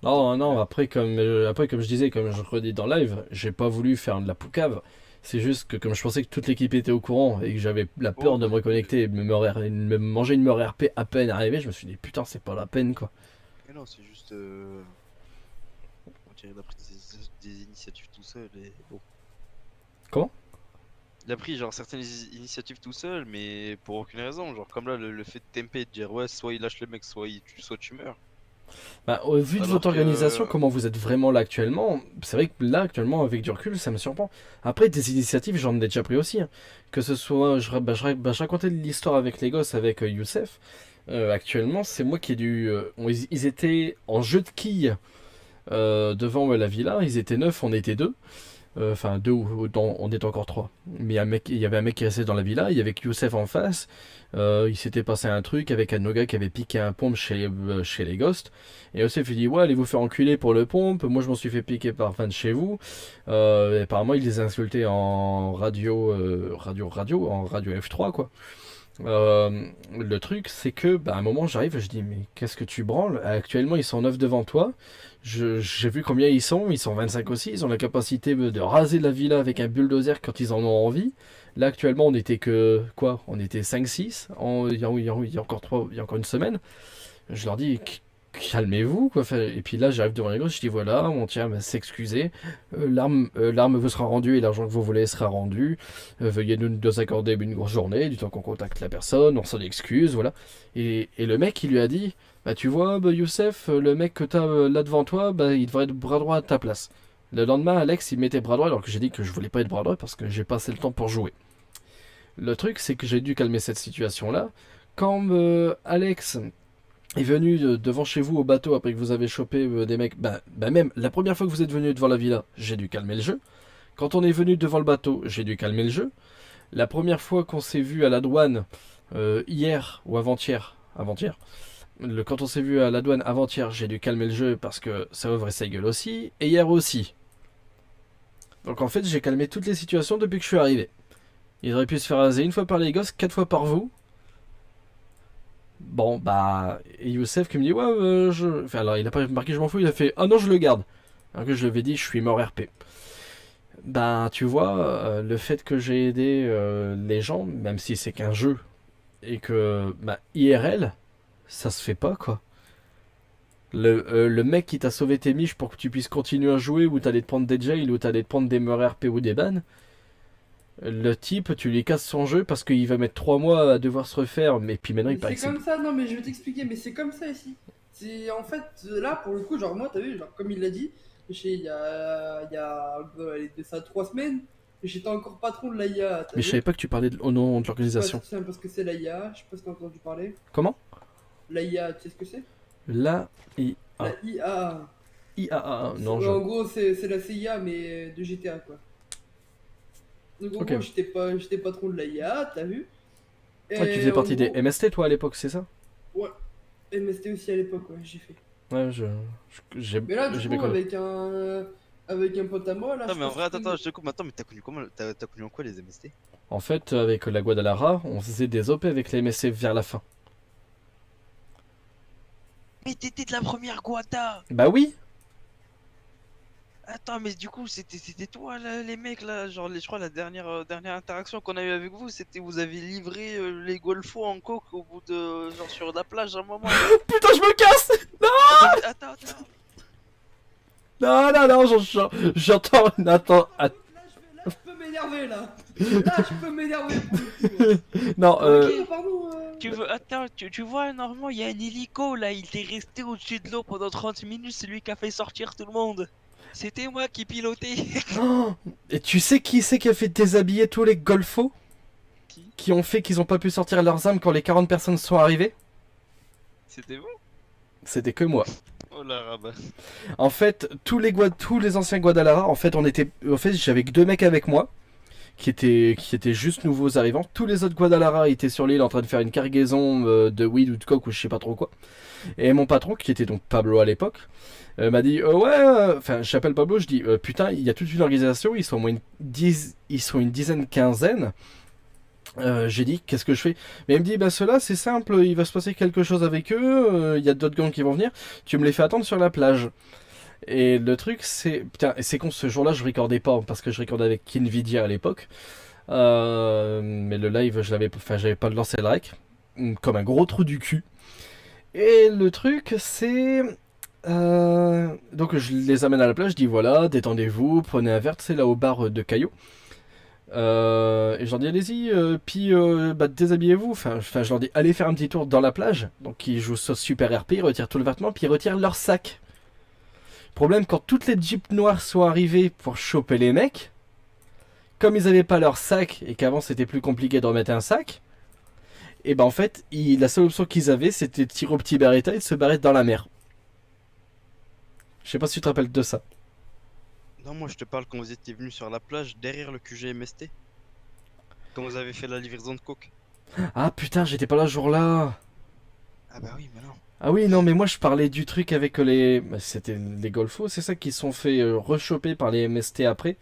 Non, non, après comme je disais, comme je redis dans le live, j'ai pas voulu faire de la poucave. C'est juste que comme je pensais que toute l'équipe était au courant et que j'avais la peur Oh, de me reconnecter et de me manger une mort RP à peine arrivé, je me suis dit putain, c'est pas la peine quoi. Mais non, c'est juste. On dirait qu'il a pris des initiatives tout seul et bon. Comment? Il a pris genre certaines initiatives tout seul, mais pour aucune raison. Genre comme là, le fait de temper et de dire ouais, soit il lâche le mec, soit tu meurs. Bah, au vu de Alors votre que- organisation, comment vous êtes vraiment là actuellement, c'est vrai que là actuellement avec du recul ça me surprend. Après des initiatives j'en ai déjà pris aussi, hein. Que ce soit, je racontais l'histoire avec les gosses avec Youssef. Actuellement c'est moi qui ai dû, ils étaient en jeu de quilles devant la villa, ils étaient 9, on était 2. Enfin 2 on était encore 3. Mais il y avait un mec qui restait dans la villa, il y avait Youssef en face. Il s'était passé un truc avec un Noga qui avait piqué un pompe chez les Ghosts. Et Youssef il dit ouais allez vous faire enculer pour le pompe. Moi je m'en suis fait piquer par fan de chez vous. Et apparemment il les a insultés en radio F3 quoi. Le truc c'est que à un moment j'arrive je dis mais qu'est-ce que tu branles? Actuellement ils sont 9 devant toi. J'ai vu combien ils sont 25 aussi, ils ont la capacité de raser la villa avec un bulldozer quand ils en ont envie. Là actuellement on était que quoi? On était 5-6 il y a encore 3, il y a encore une semaine. Je leur dis calmez-vous quoi. Et puis là j'arrive devant les gosses, je dis voilà, on tient à s'excuser. L'arme vous sera rendue et l'argent que vous voulez sera rendu. Veuillez nous accorder une grosse journée, du temps qu'on contacte la personne, on s'en excuse, voilà. Et le mec il lui a dit bah tu vois Youssef, le mec que t'as là devant toi, bah il devrait être bras droit à ta place. Le lendemain, Alex, il mettait bras droit alors que j'ai dit que je voulais pas être bras droit parce que j'ai pas assez le temps pour jouer. Le truc, c'est que j'ai dû calmer cette situation-là. Quand Alex est venu devant chez vous au bateau après que vous avez chopé des mecs, bah même la première fois que vous êtes venu devant la villa, j'ai dû calmer le jeu. Quand on est venu devant le bateau, j'ai dû calmer le jeu. La première fois qu'on s'est vu à la douane, hier ou avant-hier, quand on s'est vu à la douane avant-hier, j'ai dû calmer le jeu parce que ça ouvrait sa gueule aussi, et hier aussi. Donc en fait, j'ai calmé toutes les situations depuis que je suis arrivé. Ils auraient pu se faire raser une fois par les gosses, 4 fois par vous. Bon, bah, et Youssef qui me dit, ouais, Enfin, alors, il a pas marqué je m'en fous, il a fait, ah non, je le garde. Alors que je lui avais dit, je suis mort RP. Ben, tu vois, le fait que j'ai aidé les gens, même si c'est qu'un jeu, et que, bah, IRL, ça se fait pas, quoi. Le mec qui t'a sauvé tes miches pour que tu puisses continuer à jouer, ou t'allais te prendre des jails, ou t'allais te prendre des morts RP ou des bans, le type, tu lui casses son jeu parce qu'il va mettre 3 mois à devoir se refaire, mais puis maintenant il Mais paraît c'est que c'est... comme ça, non mais je vais t'expliquer, mais c'est comme ça ici. C'est en fait là pour le coup, genre moi t'as vu, genre comme il l'a dit, allez, de ça 3 semaines, j'étais encore patron de l'AIA. Mais je savais pas que tu parlais au nom de Je sais l'organisation. pas si c'est parce que c'est l'AIA, je sais pas si t'as entendu parler. Comment? L'AIA, tu sais ce que c'est? La IA. La IA. IAA, non, En gros c'est la CIA mais de GTA quoi. Donc en Ok. gros j'étais patron de l'AIA, t'as vu? Ah, tu faisais partie des MST toi à l'époque, c'est ça? Ouais. Mais c'était aussi à l'époque, ouais, j'ai fait. Ouais, j'ai Mais là, du j'ai coup, bien connu. avec un pote à moi, là, Non, je mais en pense vrai, que- attends, je te coupe. Attends, mais t'as connu comment? T'as connu en quoi les MST? En fait, avec la Guadalajara, on faisait des OP avec les MSC vers la fin. Mais t'étais de la première Guada! Bah oui. Attends, mais du coup, c'était toi, là, les mecs, là, genre, je crois, la dernière interaction qu'on a eue avec vous, c'était vous avez livré les golfos en coke au bout de, genre, sur la plage à un moment. Putain, je me casse. Attends. Non, j'entends... Attends, Là, je peux m'énerver, là. Là, je peux m'énerver pour le coup. non, Ok, pardon. Attends, tu vois, normalement, il y a un hélico, là, il était resté au-dessus de l'eau pendant 30 minutes, c'est lui qui a fait sortir tout le monde. C'était moi qui pilotais. Oh, et tu sais qui c'est qui a fait déshabiller tous les golfos? Qui? Qui ont fait qu'ils ont pas pu sortir leurs armes quand les 40 personnes sont arrivées? C'était vous? C'était que moi. Oh la rabat. En fait, tous les anciens Guadalajara, en fait, j'avais que 2 mecs avec moi, qui étaient juste nouveaux arrivants. Tous les autres Guadalajara étaient sur l'île en train de faire une cargaison de weed ou de coke ou je sais pas trop quoi. Et mon patron, qui était donc Pablo à l'époque, m'a dit enfin, j'appelle Pablo, je dis putain, il y a toute une organisation, ils sont au moins une dizaine, quinzaine. J'ai dit, qu'est-ce que je fais? Mais il me dit, bah ceux-là, c'est simple, il va se passer quelque chose avec eux, il y a d'autres gangs qui vont venir, tu me les fais attendre sur la plage. Et le truc, c'est... Putain, et c'est con, ce jour-là, je recordais pas, parce que je recordais avec Kinvidia à l'époque. Mais le live, j'avais pas lancé le rec, comme un gros trou du cul. Et le truc, c'est... donc je les amène à la plage, je dis, voilà, détendez-vous, prenez un verre, c'est là au bar de Caillou. Et je leur dis allez-y, puis bah, déshabillez-vous. Enfin, je leur dis allez faire un petit tour dans la plage. Donc ils jouent sauce super RP, ils retirent tout le vêtement, puis ils retirent leur sac. Problème, quand toutes les jeeps noirs sont arrivés pour choper les mecs, comme ils avaient pas leur sac et qu'avant c'était plus compliqué de remettre un sac, et ben en fait, la seule option qu'ils avaient c'était de tirer au petit Beretta et de se barrer dans la mer. Je sais pas si tu te rappelles de ça. Non, moi je te parle quand vous étiez venu sur la plage derrière le QG MST. Quand vous avez fait la livraison de coke. Ah putain, j'étais pas là ce jour-là. Ah bah oui, mais non. Ah oui, non, mais moi je parlais du truc avec les... bah, c'était les golfos, c'est ça qui se sont fait rechoper par les MST après.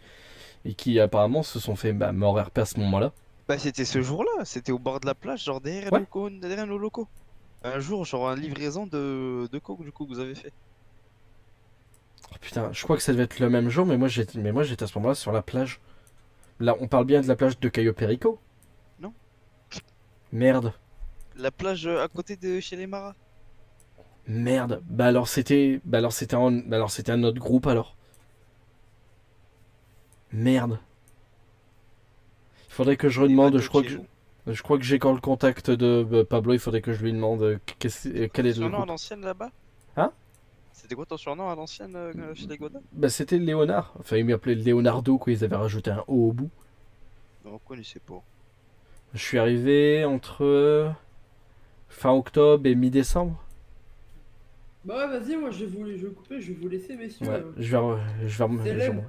Et qui apparemment se sont fait mort RP à ce moment-là. Bah c'était ce jour-là, c'était au bord de la plage, genre Ouais. derrière nos locaux. Un jour, genre une livraison de coke du coup que vous avez fait. Oh, putain, je crois que ça devait être le même jour, mais moi j'étais à ce moment-là sur la plage. Là, on parle bien de la plage de Cayo Perico? Non. Merde. La plage à côté de chez les Maras. Merde. Bah alors c'était un autre groupe alors. Merde. Il faudrait que je redemande, je crois que j'ai quand le contact de Pablo, il faudrait que je lui demande quel est le Son nom à groupe. l'ancienne là-bas? Hein? C'était quoi ton surnom à l'ancienne chez les Godin? Bah c'était Léonard. Enfin, ils m'appelaient Leonardo, quoi. Ils avaient rajouté un O au bout. Non, on connaissait pas. Je suis arrivé entre fin octobre et mi-décembre. Bah ouais, vas-y, moi je vais couper, je vais vous laisser, messieurs. Ouais, je vais Célèbre.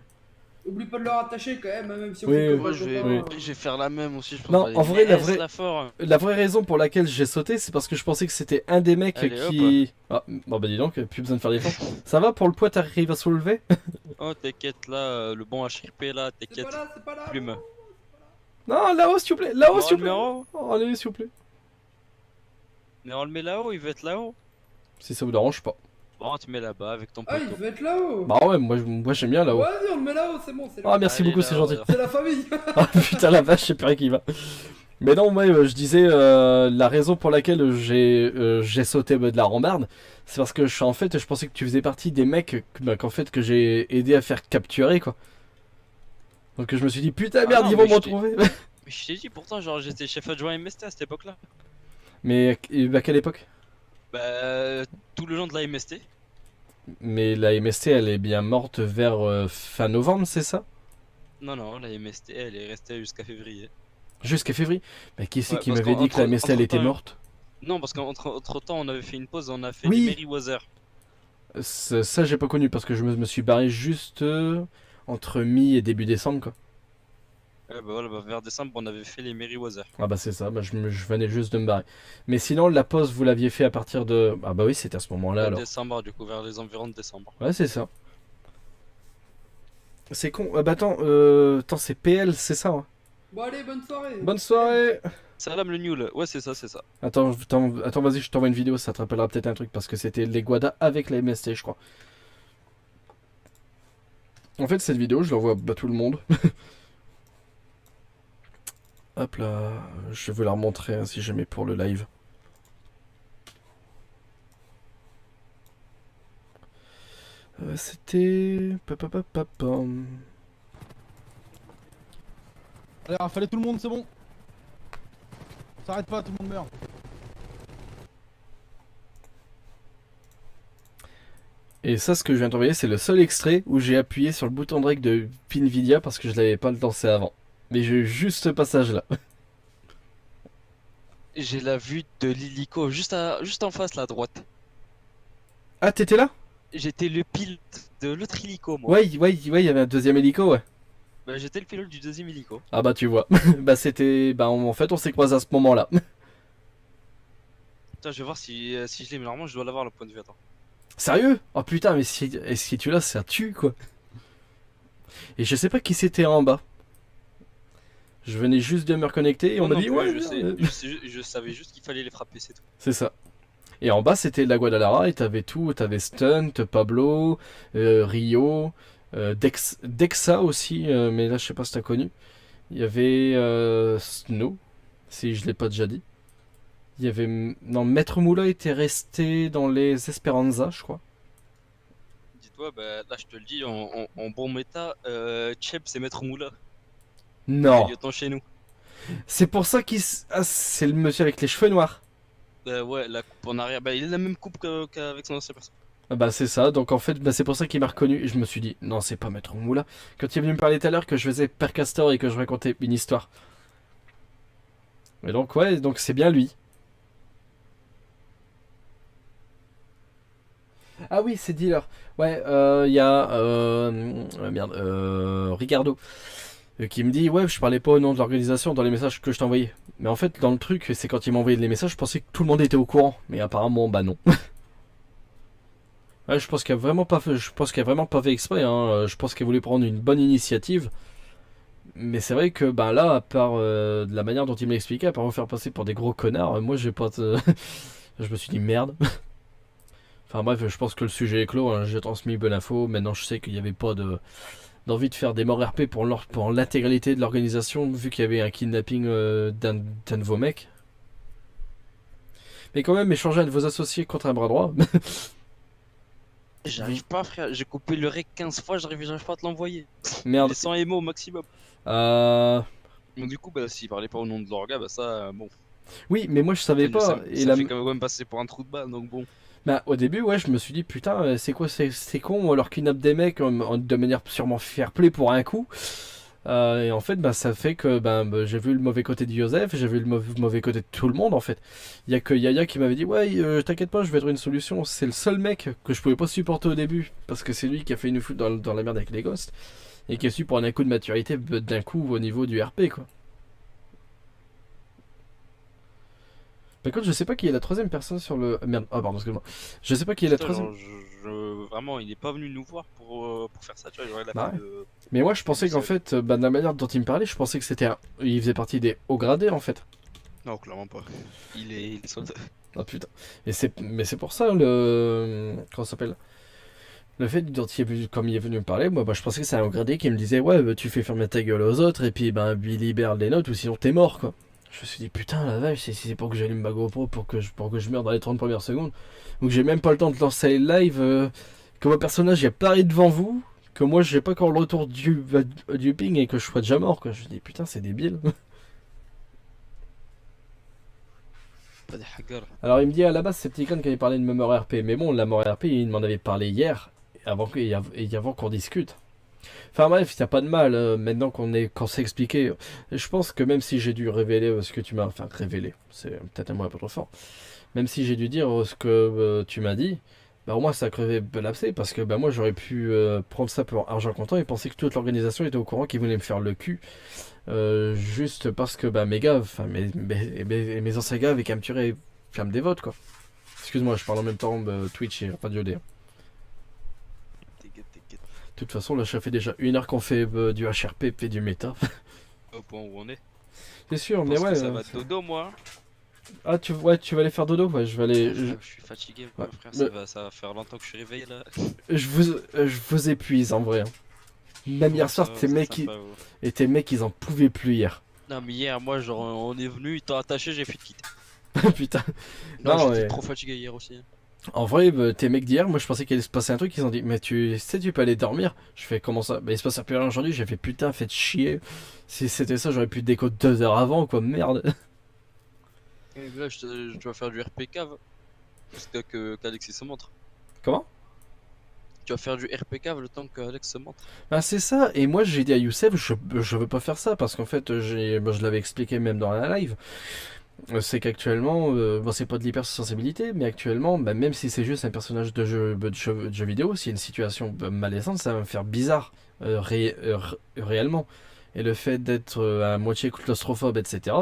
Oublie pas de leur attacher quand même, hein, même si on Oui, fait oui. que Moi, pas je vais, copains, je vais faire la même aussi, je pense. Non, Allez, en vrai, la laisse vraie- la fort. La vraie raison pour laquelle j'ai sauté, c'est parce que je pensais que c'était un des mecs Allez, qui. Ah, bon bah dis donc, plus besoin de faire d'efforts. Ça va pour le poids, t'arrives à soulever? Oh, t'inquiète, là, le bon HRP, là, C'est t'inquiète. pas là, c'est pas là. Plume. Non, là-haut s'il vous plaît, là-haut Non, s'il vous le plaît. numéro. Oh, allez s'il vous plaît. Mais on le met là-haut, il veut être là-haut. Si ça vous dérange pas. Bon, tu mets là-bas avec ton Ah, il poteau. veut être là-haut. Bah ouais, moi j'aime bien là-haut. Vas-y, on le met là-haut, c'est bon, c'est Ah là. merci Allez, beaucoup, c'est là-haut, gentil. là. C'est la famille. Ah putain la vache, je sais plus à qui il va. Mais non, moi je disais la raison pour laquelle j'ai sauté de la rambarde, c'est parce que en fait je pensais que tu faisais partie des mecs qu'en fait que j'ai aidé à faire capturer quoi. Donc je me suis dit putain Ah merde, non, ils vont mais me je t'ai- retrouver. Mais je t'ai dit, pourtant, genre, j'étais chef adjoint MST à cette époque-là. Mais à quelle époque? Bah, tout le long de la MST. Mais la MST elle est bien morte vers fin novembre, c'est ça? Non, non, la MST, elle est restée jusqu'à février. Jusqu'à février. Mais qui c'est Ouais, qui parce m'avait dit que la qu'entre- MST elle était entre-temps- morte? Non, parce qu'entre temps, on avait fait une pause, on a fait Oui. les Meriwether. Ça j'ai pas connu parce que je me suis barré juste entre mi et début décembre quoi. Ouais, bah voilà, bah, vers décembre, on avait fait les Meriwether. Ah bah c'est ça, bah je venais juste de me barrer. Mais sinon la pause vous l'aviez fait à partir de... Ah bah oui c'était à ce moment-là alors. Décembre, du coup, vers les environs de décembre. Ouais c'est ça. C'est con. Bah attends c'est PL c'est ça hein. Bon, allez, bonne soirée. Bonne soirée. Salam le Newell. Ouais, c'est ça, c'est ça. Attends vas-y je t'envoie une vidéo, ça te rappellera peut-être un truc parce que c'était les Guada avec la MST je crois. En fait cette vidéo je l'envoie à tout le monde. Hop là, je vais la remontrer hein, si jamais pour le live. C'était... Papapapapam. Allez, rafalez tout le monde, c'est bon. Ça arrête pas, tout le monde meurt. Et ça, ce que je viens d'envoyer, c'est le seul extrait où j'ai appuyé sur le bouton direct de Nvidia parce que je l'avais pas lancé avant. Mais j'ai juste ce passage-là. J'ai la vue de l'hélico juste en face, là, à droite. Ah, t'étais là? J'étais le pilote de l'autre hélico, moi. Ouais, il y avait un deuxième hélico, ouais. Bah, j'étais le pilote du deuxième hélico. Ah bah tu vois. Bah c'était... Bah en fait, on s'est croisés à ce moment-là. Putain, je vais voir si je l'ai, mais normalement, je dois l'avoir, le point de vue. Attends. Sérieux? Oh putain, mais si tu l'as, ça tue, quoi. Et je sais pas qui c'était en bas. Je venais juste de me reconnecter et on Moi m'a non dit plus, ouais, je savais juste qu'il fallait les frapper, c'est tout. c'est ça. Et en bas c'était la Guadalajara et t'avais tout, t'avais Stunt, Pablo, Rio, Dexa aussi, mais là je sais pas si t'as connu. Il y avait Snow, si je l'ai pas déjà dit. Il y avait... Non, Maître Moula était resté dans les Esperanza, je crois. Dis-toi, bah, là, je te le dis, en bon méta, Chep, c'est Maître Moula. Non, Il est chez nous. c'est pour ça qu'il... Ah, c'est le monsieur avec les cheveux noirs. Ouais, la coupe en arrière, bah, il a la même coupe qu'avec son ancien perso. Ah bah c'est ça, donc en fait bah, c'est pour ça qu'il m'a reconnu et je me suis dit non c'est pas Maître Moula. Quand il est venu me parler tout à l'heure que je faisais Père Castor et que je racontais une histoire. Et donc ouais, donc c'est bien lui. Ah oui c'est Dealer. Ouais, il y a Ricardo qui me dit ouais je parlais pas au nom de l'organisation dans les messages que je t'envoyais. Mais en fait dans le truc c'est quand il m'a envoyé les messages je pensais que tout le monde était au courant. Mais apparemment bah non. Ouais, je pense qu'il a vraiment pas fait, je pense qu'il a vraiment pas fait exprès. Hein. Je pense qu'il voulait prendre une bonne initiative. Mais c'est vrai que ben là, à part de la manière dont il m'a expliqué, à part me faire passer pour des gros connards, moi j'ai pas. Je me suis dit merde. Enfin bref, je pense que le sujet est clos. Hein. J'ai transmis bonne info. Maintenant, je sais qu'il n'y avait pas d'envie de faire des morts RP pour l'intégralité de l'organisation, vu qu'il y avait un kidnapping d'un de vos mecs. Mais quand même, échanger un de vos associés contre un bras droit. J'arrive pas, frère, j'ai coupé le rec 15 fois, j'arrive pas à te l'envoyer. Merde. Les 100 émo au maximum. Euh... Donc, du coup, bah, s'il parlait pas au nom de l'orga, bah, ça, bon. Oui, mais moi je savais Ça, pas. ça fait quand même passer pour un trou de balle, donc bon. Bah au début ouais je me suis dit putain c'est quoi c'est con on leur kidnappe des mecs de manière sûrement fair play pour un coup. Et en fait bah ça fait que j'ai vu le mauvais côté de Joseph, j'ai vu le mauvais côté de tout le monde en fait. Il y a que Yaya qui m'avait dit ouais t'inquiète pas je vais trouver une solution. C'est le seul mec que je pouvais pas supporter au début parce que c'est lui qui a fait une foot dans la merde avec les ghosts et qui a su prendre un coup de maturité d'un coup au niveau du RP quoi. Par contre, je sais pas qui est la troisième personne sur le. Merde, ah pardon, excuse-moi. Je sais pas qui est la Putain, troisième. genre, vraiment, il est pas venu nous voir pour faire ça, tu vois. Genre, il a Bah fait ouais. le- Mais moi, je pensais qu'en seul. fait, de la manière dont il me parlait, je pensais que c'était. Il faisait partie des hauts gradés en fait. Non, clairement pas. Il est soldat. Ah putain. Mais c'est pour ça le. Comment ça s'appelle? Le fait dont comme il est venu me parler, moi, bah, je pensais que c'était un haut gradé qui me disait ouais, bah, tu fais fermer ta gueule aux autres et puis lui libère les notes ou sinon t'es mort quoi. Je me suis dit putain la vache, c'est pour que j'allume ma GoPro pour que je meure dans les 30 premières secondes. Donc j'ai même pas le temps de lancer le live. Que mon personnage il apparaît devant vous. Que moi j'ai pas encore le retour du ping et que je sois déjà mort quoi. Je me dis putain c'est débile. Pas des hackers. Alors il me dit à la base c'est Petit Con qui avait parlé de mort RP. Mais bon la mort RP il m'en avait parlé hier. Avant qu'on discute. Enfin bref, il n'y a pas de mal, maintenant qu'on s'est expliqué. Je pense que même si j'ai dû révéler ce que tu m'as... Enfin, révéler, c'est peut-être un mot un peu trop fort. Même si j'ai dû dire ce que tu m'as dit, bah au moins ça a crevé l'abcès, parce que bah, moi j'aurais pu prendre ça pour argent comptant et penser que toute l'organisation était au courant qu'ils voulaient me faire le cul. Juste parce que bah, mes gars, enfin mes anciens gars avaient qu'à me tuer flamme des votes quoi. Excuse-moi, je parle en même temps Twitch et Radio D. T'inquiète. De toute façon, là, ça fait déjà 1 heure qu'on fait du HRP et du méta. Au point où on est. C'est sûr, Je mais pense ouais. que ça va dodo, moi. Ah, tu vas aller faire dodo? Ouais, je vais aller. Je suis fatigué, Ouais, frère. mais- Ça va faire longtemps que je suis réveillé là. Je vous épuise en vrai. Hein. Même hier soir, tes mecs, tes mecs, ils en pouvaient plus hier. Non, mais hier, moi, genre, on est venu, il t'a attaché, j'ai fait de quitter. Putain. Non, Non, j'étais mais- trop fatigué hier aussi. En vrai, tes mecs d'hier, moi je pensais qu'il allait se passer un truc. Ils ont dit, mais tu sais, tu peux aller dormir. Je fais, comment ça? Bah, il se passe plus rien aujourd'hui. J'ai fait, putain, faites chier. Si c'était ça, j'aurais pu déco 2 heures avant, quoi. Merde. Et là, je dois faire du RP cave. Jusqu'à qu'Alexis se montre. Comment? Tu vas faire du RP cave le temps qu'Alex se montre. Bah c'est ça, et moi j'ai dit à Youssef, je veux pas faire ça, parce qu'en fait, je l'avais expliqué même dans la live, c'est qu'actuellement, bon c'est pas de l'hypersensibilité, mais actuellement, bah, même si c'est juste un personnage de jeu vidéo, s'il y a une situation malaisante, ça va me faire bizarre, réellement. Et le fait d'être à moitié claustrophobe, etc.,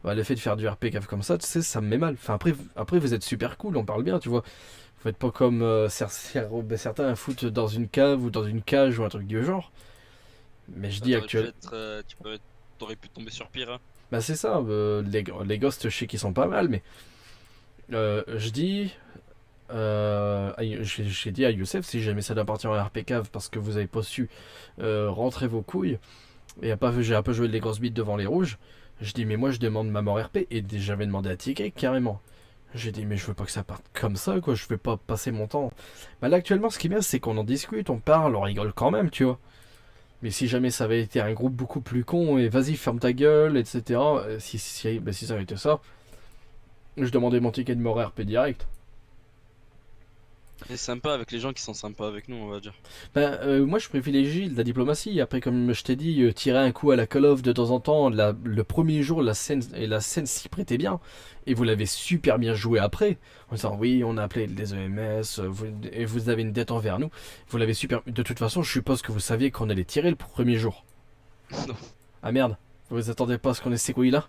bah, le fait de faire du RP comme ça, tu sais, ça me met mal. Enfin après vous êtes super cool, on parle bien, tu vois. Vous faites pas comme certains foutent dans une cave ou dans une cage ou un truc du genre. Mais je dis actuellement. T'aurais pu tomber sur pire. Hein. Bah c'est ça, les ghosts je sais qu'ils sont pas mal, mais je dis. J'ai dit à Youssef, si jamais ça doit partir en RP cave parce que vous avez pas su rentrer vos couilles, et j'ai un peu joué les grosses bites devant les rouges, je dis mais moi je demande ma mort RP, et j'avais demandé à Ticket carrément. J'ai dit mais je veux pas que ça parte comme ça quoi, je vais pas passer mon temps. Bah là actuellement ce qui est bien c'est qu'on en discute, on parle, on rigole quand même tu vois. Mais si jamais ça avait été un groupe beaucoup plus con et vas-y ferme ta gueule etc. Si ça avait été ça, je demandais mon ticket de mort RP direct. Et sympa avec les gens qui sont sympas avec nous, on va dire. Moi je privilégie la diplomatie. Après comme je t'ai dit, tirer un coup à la Call of de temps en temps, le premier jour la scène s'y prêtait bien. Et vous l'avez super bien joué après. En disant oui on a appelé les EMS, et vous avez une dette envers nous. Vous l'avez super... De toute façon je suppose que vous saviez qu'on allait tirer le premier jour. Non. Ah merde, vous attendez pas à ce qu'on ait ces couilles là?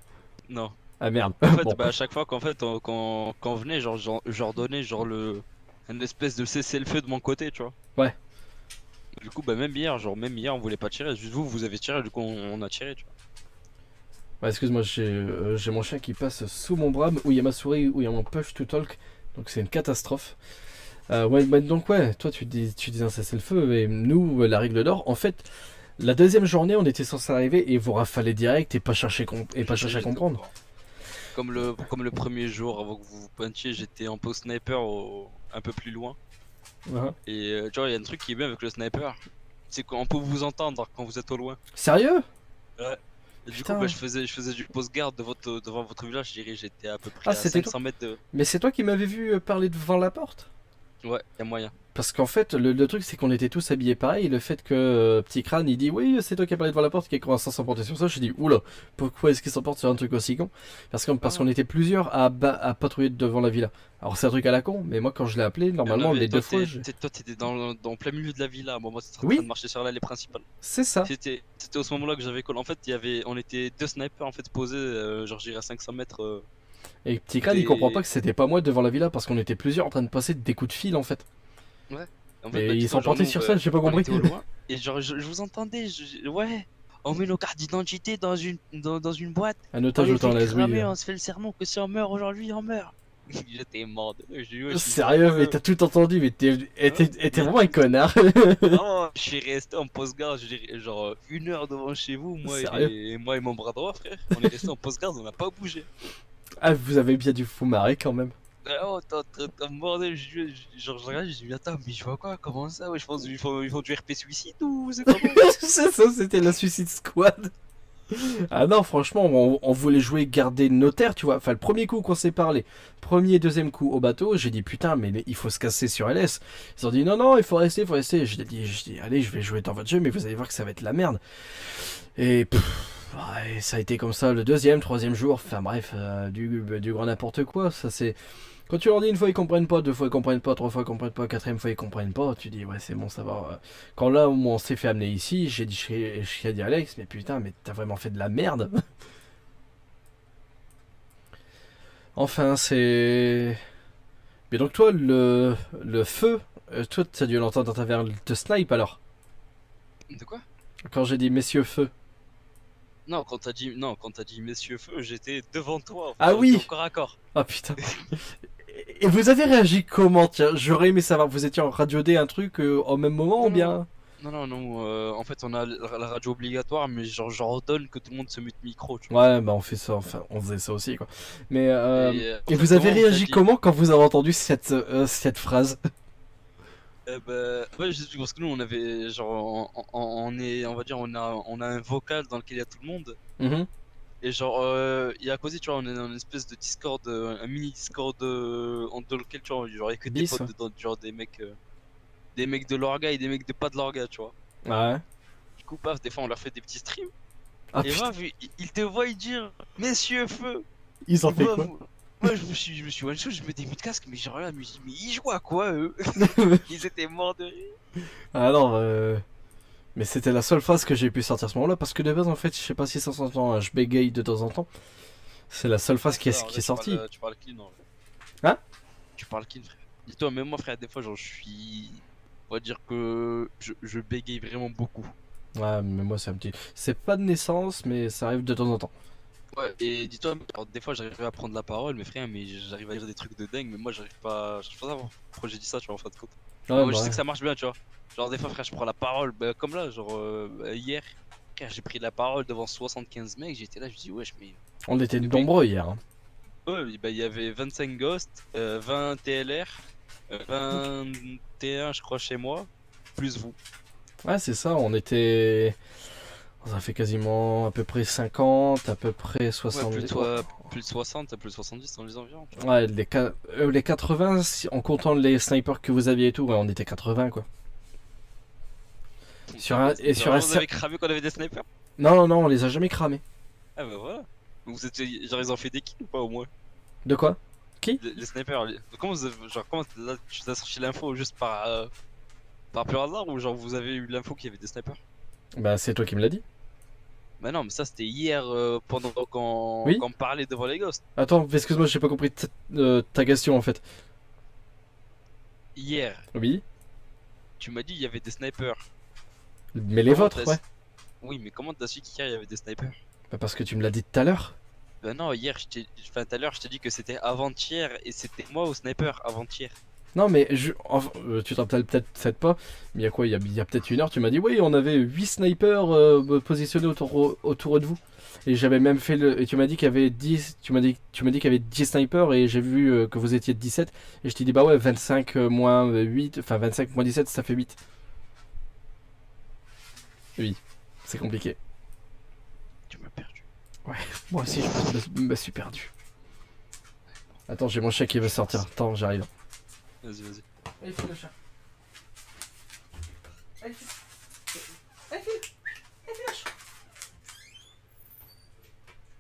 Non. Ah merde. En fait, Bon. bah, à chaque fois quand on venait, genre, je leur donnais genre une espèce de cessez-le-feu de mon côté, tu vois. Ouais. Du coup, bah même hier, on voulait pas tirer, juste vous avez tiré, du coup on a tiré, tu vois. Ouais, excuse-moi, j'ai mon chien qui passe sous mon bras, où il y a ma souris, où il y a mon push to talk, donc c'est une catastrophe. Donc ouais, toi tu dis un cessez-le-feu, et nous, la règle d'or, en fait, la deuxième journée, on était censé arriver et vous rafaler direct et pas chercher à comprendre. Comme le premier jour, avant que vous vous pointiez, j'étais en post sniper un peu plus loin. Ouais. Et tu vois, il y a un truc qui est bien avec le sniper, c'est qu'on peut vous entendre quand vous êtes au loin. Sérieux? Ouais. Et du Putain. coup, bah, je faisais du post-garde devant votre village, je dirais, j'étais à peu près Ah, à c'était 500 mètres de... Mais c'est toi qui m'avais vu parler devant la porte? Ouais, y a moyen. Parce qu'en fait, le truc, c'est qu'on était tous habillés pareil. Et le fait que Petit Crâne, il dit oui, c'est toi qui as parlé devant la porte, qui a commencé à s'emporter sur ça. Je dis oula, pourquoi est-ce qu'il s'emporte sur un truc aussi con? Parce qu'on était plusieurs à patrouiller devant la villa. Alors, c'est un truc à la con, mais moi, quand je l'ai appelé, normalement, les deux fois. Toi, t'étais dans plein milieu de la villa. Moi, c'était en Oui. train de marcher sur l'allée principale. C'est ça. C'était au ce moment-là que j'avais call. En fait, on était deux snipers en fait posés, genre j'irais à 500 mètres. Et Petit Crâne, il comprend pas que c'était pas moi devant la villa parce qu'on était plusieurs en train de passer des coups de fil en fait. En Mais bah, ils dis-toi, sont genre, portés nous, sur ça, j'ai pas on compris. était au loin, et genre, je vous entendais. Ouais, on met nos cartes d'identité dans une boîte. Un On otage les autant fait la cramer, oui. on se fait le serment que si on meurt aujourd'hui, on meurt. J'étais mort de rire, je dis, ouais, je suis Sérieux, genre, mais t'as tout entendu, mais t'es vraiment un connard. non, je suis resté en post-garde, je dirais, genre 1 heure devant chez vous, Sérieux moi et mon bras droit, frère. On est resté en post-garde, on n'a pas bougé. Ah, vous avez bien du fou marrer quand même. Ah, oh, t'as bordel, genre je regarde, je dis, attends, mais je vois quoi, comment ça, ouais, je pense qu'ils font du RP suicide ou c'est comment? C'est ça, c'était la Suicide Squad. Ah non, franchement, on voulait jouer garder notaire, tu vois. Enfin, le premier coup qu'on s'est parlé, premier, deuxième coup au bateau, j'ai dit putain, mais il faut se casser sur LS. Ils ont dit non, non, il faut rester, il faut rester. Je dis allez, je vais jouer dans votre jeu, mais vous allez voir que ça va être la merde. Et ouais, ça a été comme ça le deuxième, troisième jour. Enfin bref, du grand n'importe quoi. Ça c'est. Quand tu leur dis une fois ils comprennent pas, deux fois ils comprennent pas, trois fois ils comprennent pas, quatrième fois ils comprennent pas, tu dis ouais c'est bon ça va. Quand là où on s'est fait amener ici, j'ai dit à Alex, mais putain mais t'as vraiment fait de la merde. Enfin c'est... Mais donc toi le feu, toi t'as dû l'entendre dans ta verre de snipe alors. De quoi? Quand j'ai dit messieurs feu. Non, quand t'as dit messieurs feu, j'étais devant toi. Ah on oui. était au corps à corps. Ah putain. Et vous avez réagi comment? Tiens, j'aurais aimé savoir, vous étiez en radio D un truc au même moment ou bien? Non, en fait on a la radio obligatoire, mais genre j'ordonne que tout le monde se mute micro, tu vois. Ouais, bah on fait ça, enfin on faisait ça aussi quoi. Mais en et fait, vous avez comment on réagi t'a dit comment quand vous avez entendu cette phrase? Ouais, parce que nous on avait genre on va dire on a un vocal dans lequel il y a tout le monde. Mhm. Et genre, il y a à cause, tu vois, on est dans une espèce de Discord, un mini Discord dans lequel, tu vois, genre, il y a que des Bis. potes dedans, genre des mecs de l'orga et des mecs de pas de l'orga, tu vois. Ouais. Du coup, paf, des fois, on leur fait des petits streams. Ah Et putain, moi, ils te voient dire, messieurs, feu. ils ont fait quoi? Moi, je me suis one shot, je mets des buts de casque, mais genre là, mais ils jouent à quoi, eux? Ils étaient morts de rire. Alors, mais c'était la seule phrase que j'ai pu sortir à ce moment-là parce que de base en fait, je sais pas si ça s'entend, hein, je bégaye de temps en temps. C'est la seule phrase qui Alors, là, est sortie. Tu parles clean, en vrai. Hein? Tu parles clean, frère. Dis-toi, même moi, frère, des fois, genre, je suis. On va dire que je bégaye vraiment beaucoup. Ouais, mais moi c'est un petit. C'est pas de naissance, mais ça arrive de temps en temps. Ouais, et dis-toi, alors, des fois, j'arrive à prendre la parole, mais frère, mais j'arrive à dire des trucs de dingue, mais moi, j'arrive pas à savoir pourquoi j'ai dit ça, tu vois, en fin de compte. Ouais, Moi, je bah sais ouais. que ça marche bien, tu vois. Genre, des fois, frère, je prends la parole, bah, comme là, genre, hier, frère, j'ai pris la parole devant 75 mecs, j'étais là, je dis, wesh, mais. On était nombreux hier. Hein. Ouais, bah, il y avait 25 ghosts, 20 TLR, 21, je crois, chez moi, plus vous. Ouais, c'est ça, on était. Ça fait quasiment à peu près 50, à peu près Ouais, 70. plus de 60, plus de 70 dans les environs. Tu vois. Ouais, les 80, en comptant les snipers que vous aviez et tout, ouais, on était 80 quoi. Sur un, et sur un Vous avez cramé qu'on avait des snipers? Non, non, non, on les a jamais cramés. Ah bah voilà. Donc vous étiez, genre ils ont fait des kills ou pas au moins? De quoi? Les snipers, comment comment là, tu as sorti l'info juste par pur hasard ou genre vous avez eu l'info qu'il y avait des snipers? Bah, c'est toi qui me l'as dit. Bah non, mais ça c'était hier pendant Oui. qu'on parlait devant les ghosts. Attends, excuse-moi, j'ai pas compris ta question en fait. Hier, Oui, tu m'as dit il y avait des snipers. mais les Comment vôtres, t'as ouais. su- Oui, mais comment t'as su qu'hier il y avait des snipers? Bah, parce que tu me l'as dit tout à l'heure. Bah non, hier, enfin tout à l'heure, je t'ai dit que c'était avant-hier et c'était moi au sniper avant-hier. Non, mais tu te rappelles peut-être pas, mais il y a quoi? Il y a peut-être une heure, tu m'as dit, oui, on avait 8 snipers positionnés autour de vous. Et j'avais même fait le. Et tu m'as dit qu'il y avait 10. Tu m'as dit qu'il y avait 10 snipers et j'ai vu que vous étiez 17. Et je t'ai dit, bah ouais, 25 moins 8. Enfin, 25 moins 17, ça fait 8. Oui, c'est compliqué. Tu m'as perdu. Moi aussi, je me suis perdu. Attends, j'ai mon chat qui veut sortir. Attends, j'arrive. Vas-y, vas-y. Allez, fais le chat. Allez, le chat.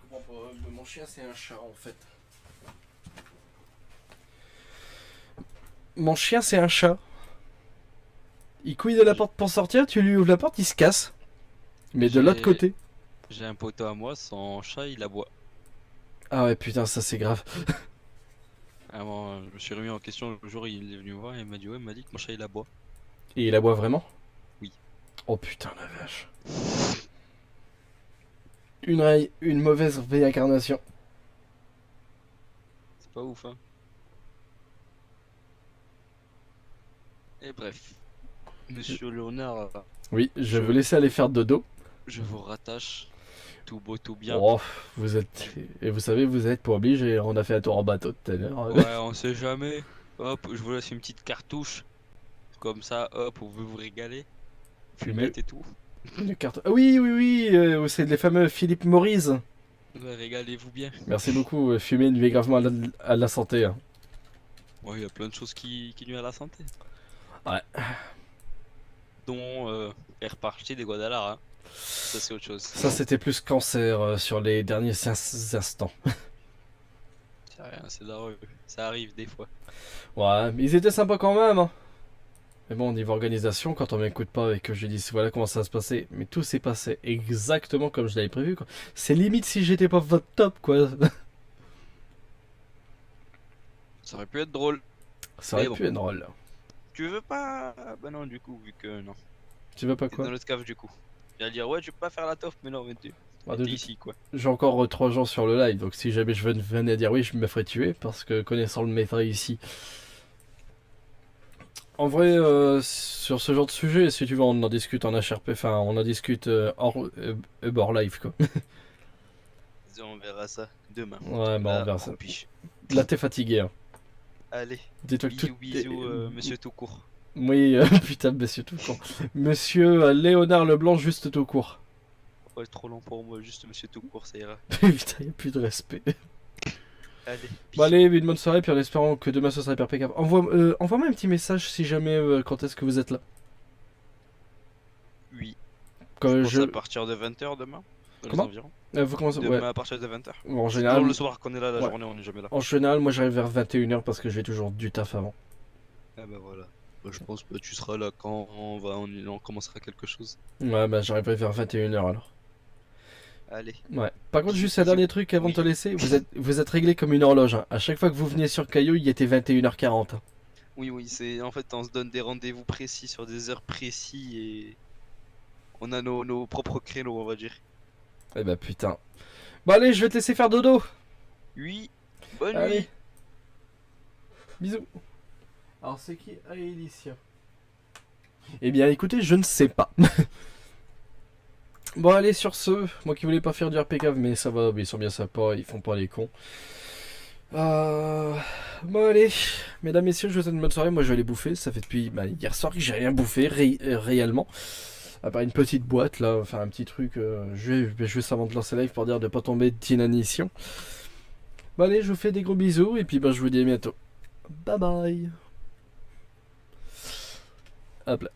Je comprends pas, mon chien c'est un chat en fait. Mon chien c'est un chat. Il couille de la porte pour sortir, tu lui ouvres la porte, il se casse. Mais de l'autre côté. J'ai un poteau à moi, son chat il aboie. Ah ouais, putain, ça c'est grave. Alors, je me suis remis en question le jour où il est venu me voir et il m'a dit ouais, il m'a dit que mon chat il aboie. Et il aboie vraiment? Oui. Oh putain la vache. Une mauvaise réincarnation. C'est pas ouf, hein. Et bref. Monsieur Léonard, Oui, je vais vous laisser aller faire dodo. je vous rattache. Tout beau, tout bien. Oh, vous êtes. Et vous savez, vous êtes pas obligé. On a fait un tour en bateau tout à l'heure. Ouais, on sait jamais. Hop, je vous laisse une petite cartouche. Comme ça, hop, vous vous régaler. Fumette et tout. Une carte. Ah oui, oui, oui. C'est les fameux Philippe Maurice. Ouais, régalez-vous bien. Merci beaucoup. Fumer nuit gravement à la santé. Hein. Ouais, il y a plein de choses qui nuisent à la santé. Ouais. Dont faire partie des Guadalajara. Hein. Ça, c'est autre chose. Ça, c'était plus cancer sur les derniers instants. C'est rien, c'est drôle. Ça arrive des fois. Ouais, mais ils étaient sympas quand même. Hein. Mais bon, niveau organisation, quand on m'écoute pas et que je dis voilà comment ça va se passer, mais tout s'est passé exactement comme je l'avais prévu. Quoi. C'est limite si j'étais pas votre top, quoi. Ça aurait pu être drôle. Ça aurait Mais bon. pu être drôle. Tu veux pas. Bah non, du coup, vu que non. Tu veux pas T'es quoi? dans notre cave, du coup. J'allais dire, ouais, tu peux pas faire la toffe, mais non, mais Ah, t'es ici, quoi. J'ai encore 3 gens sur le live, donc si jamais je venais à dire oui, je me ferais tuer, parce que connaissant le méta ici. En vrai, sur ce genre de sujet, si tu veux, on en discute en HRP, enfin, on en discute hors live, quoi. Vas-y, on verra ça demain. Ouais, bah Là, on verra ça. piche. Là, t'es fatigué, hein. Allez, Dis-toi que bisous, tout... bisous, monsieur tout court. Oui, putain, monsieur tout court. Monsieur Léonard Leblanc, juste tout court. Ouais, trop long pour moi, juste monsieur tout court, ça ira. Putain, y'a plus de respect. Allez, Bon allez, une bonne soirée, puis en espérant que demain ce sera hyper impeccable. Envoie-moi un petit message si jamais, quand est-ce que vous êtes là. oui. Quand Je pense à partir de 20h demain. Dans les Comment environs. Vous commencez... Demain Ouais. à partir de 20h. Bon, en C'est général, toujours le soir qu'on est là, la Ouais. journée on est jamais là. en général, moi j'arrive vers 21h parce que j'ai toujours du taf avant. Ah bah voilà. Bah, je pense que tu seras là quand on commencera quelque chose. Ouais, bah j'arriverai vers 21h alors. Allez. Ouais. Par contre, Bisous, juste un bisous. dernier truc avant de te Oui. laisser, vous êtes réglé comme une horloge. Hein. À chaque fois que vous veniez sur Caillou, il était 21h40. Hein. Oui, oui, c'est en fait on se donne des rendez-vous précis sur des heures précis et on a nos propres créneaux, on va dire. Eh bah putain. Bon allez, je vais te laisser faire dodo. Oui, bonne Allez. nuit. Bisous. Alors c'est qui Alicia? Eh bien écoutez, je ne sais pas. Bon allez, sur ce, moi qui voulais pas faire du RP cave, mais ça va, ils sont bien sympas, ils font pas les cons. Bon allez, mesdames, messieurs, je vous souhaite une bonne soirée, moi je vais aller bouffer, ça fait depuis hier soir que j'ai rien bouffé réellement. À part une petite boîte là, enfin un petit truc, je vais juste avant de lancer live pour dire de pas tomber d'inanition. Bon allez, je vous fais des gros bisous et puis je vous dis à bientôt. Bye bye. Hop là.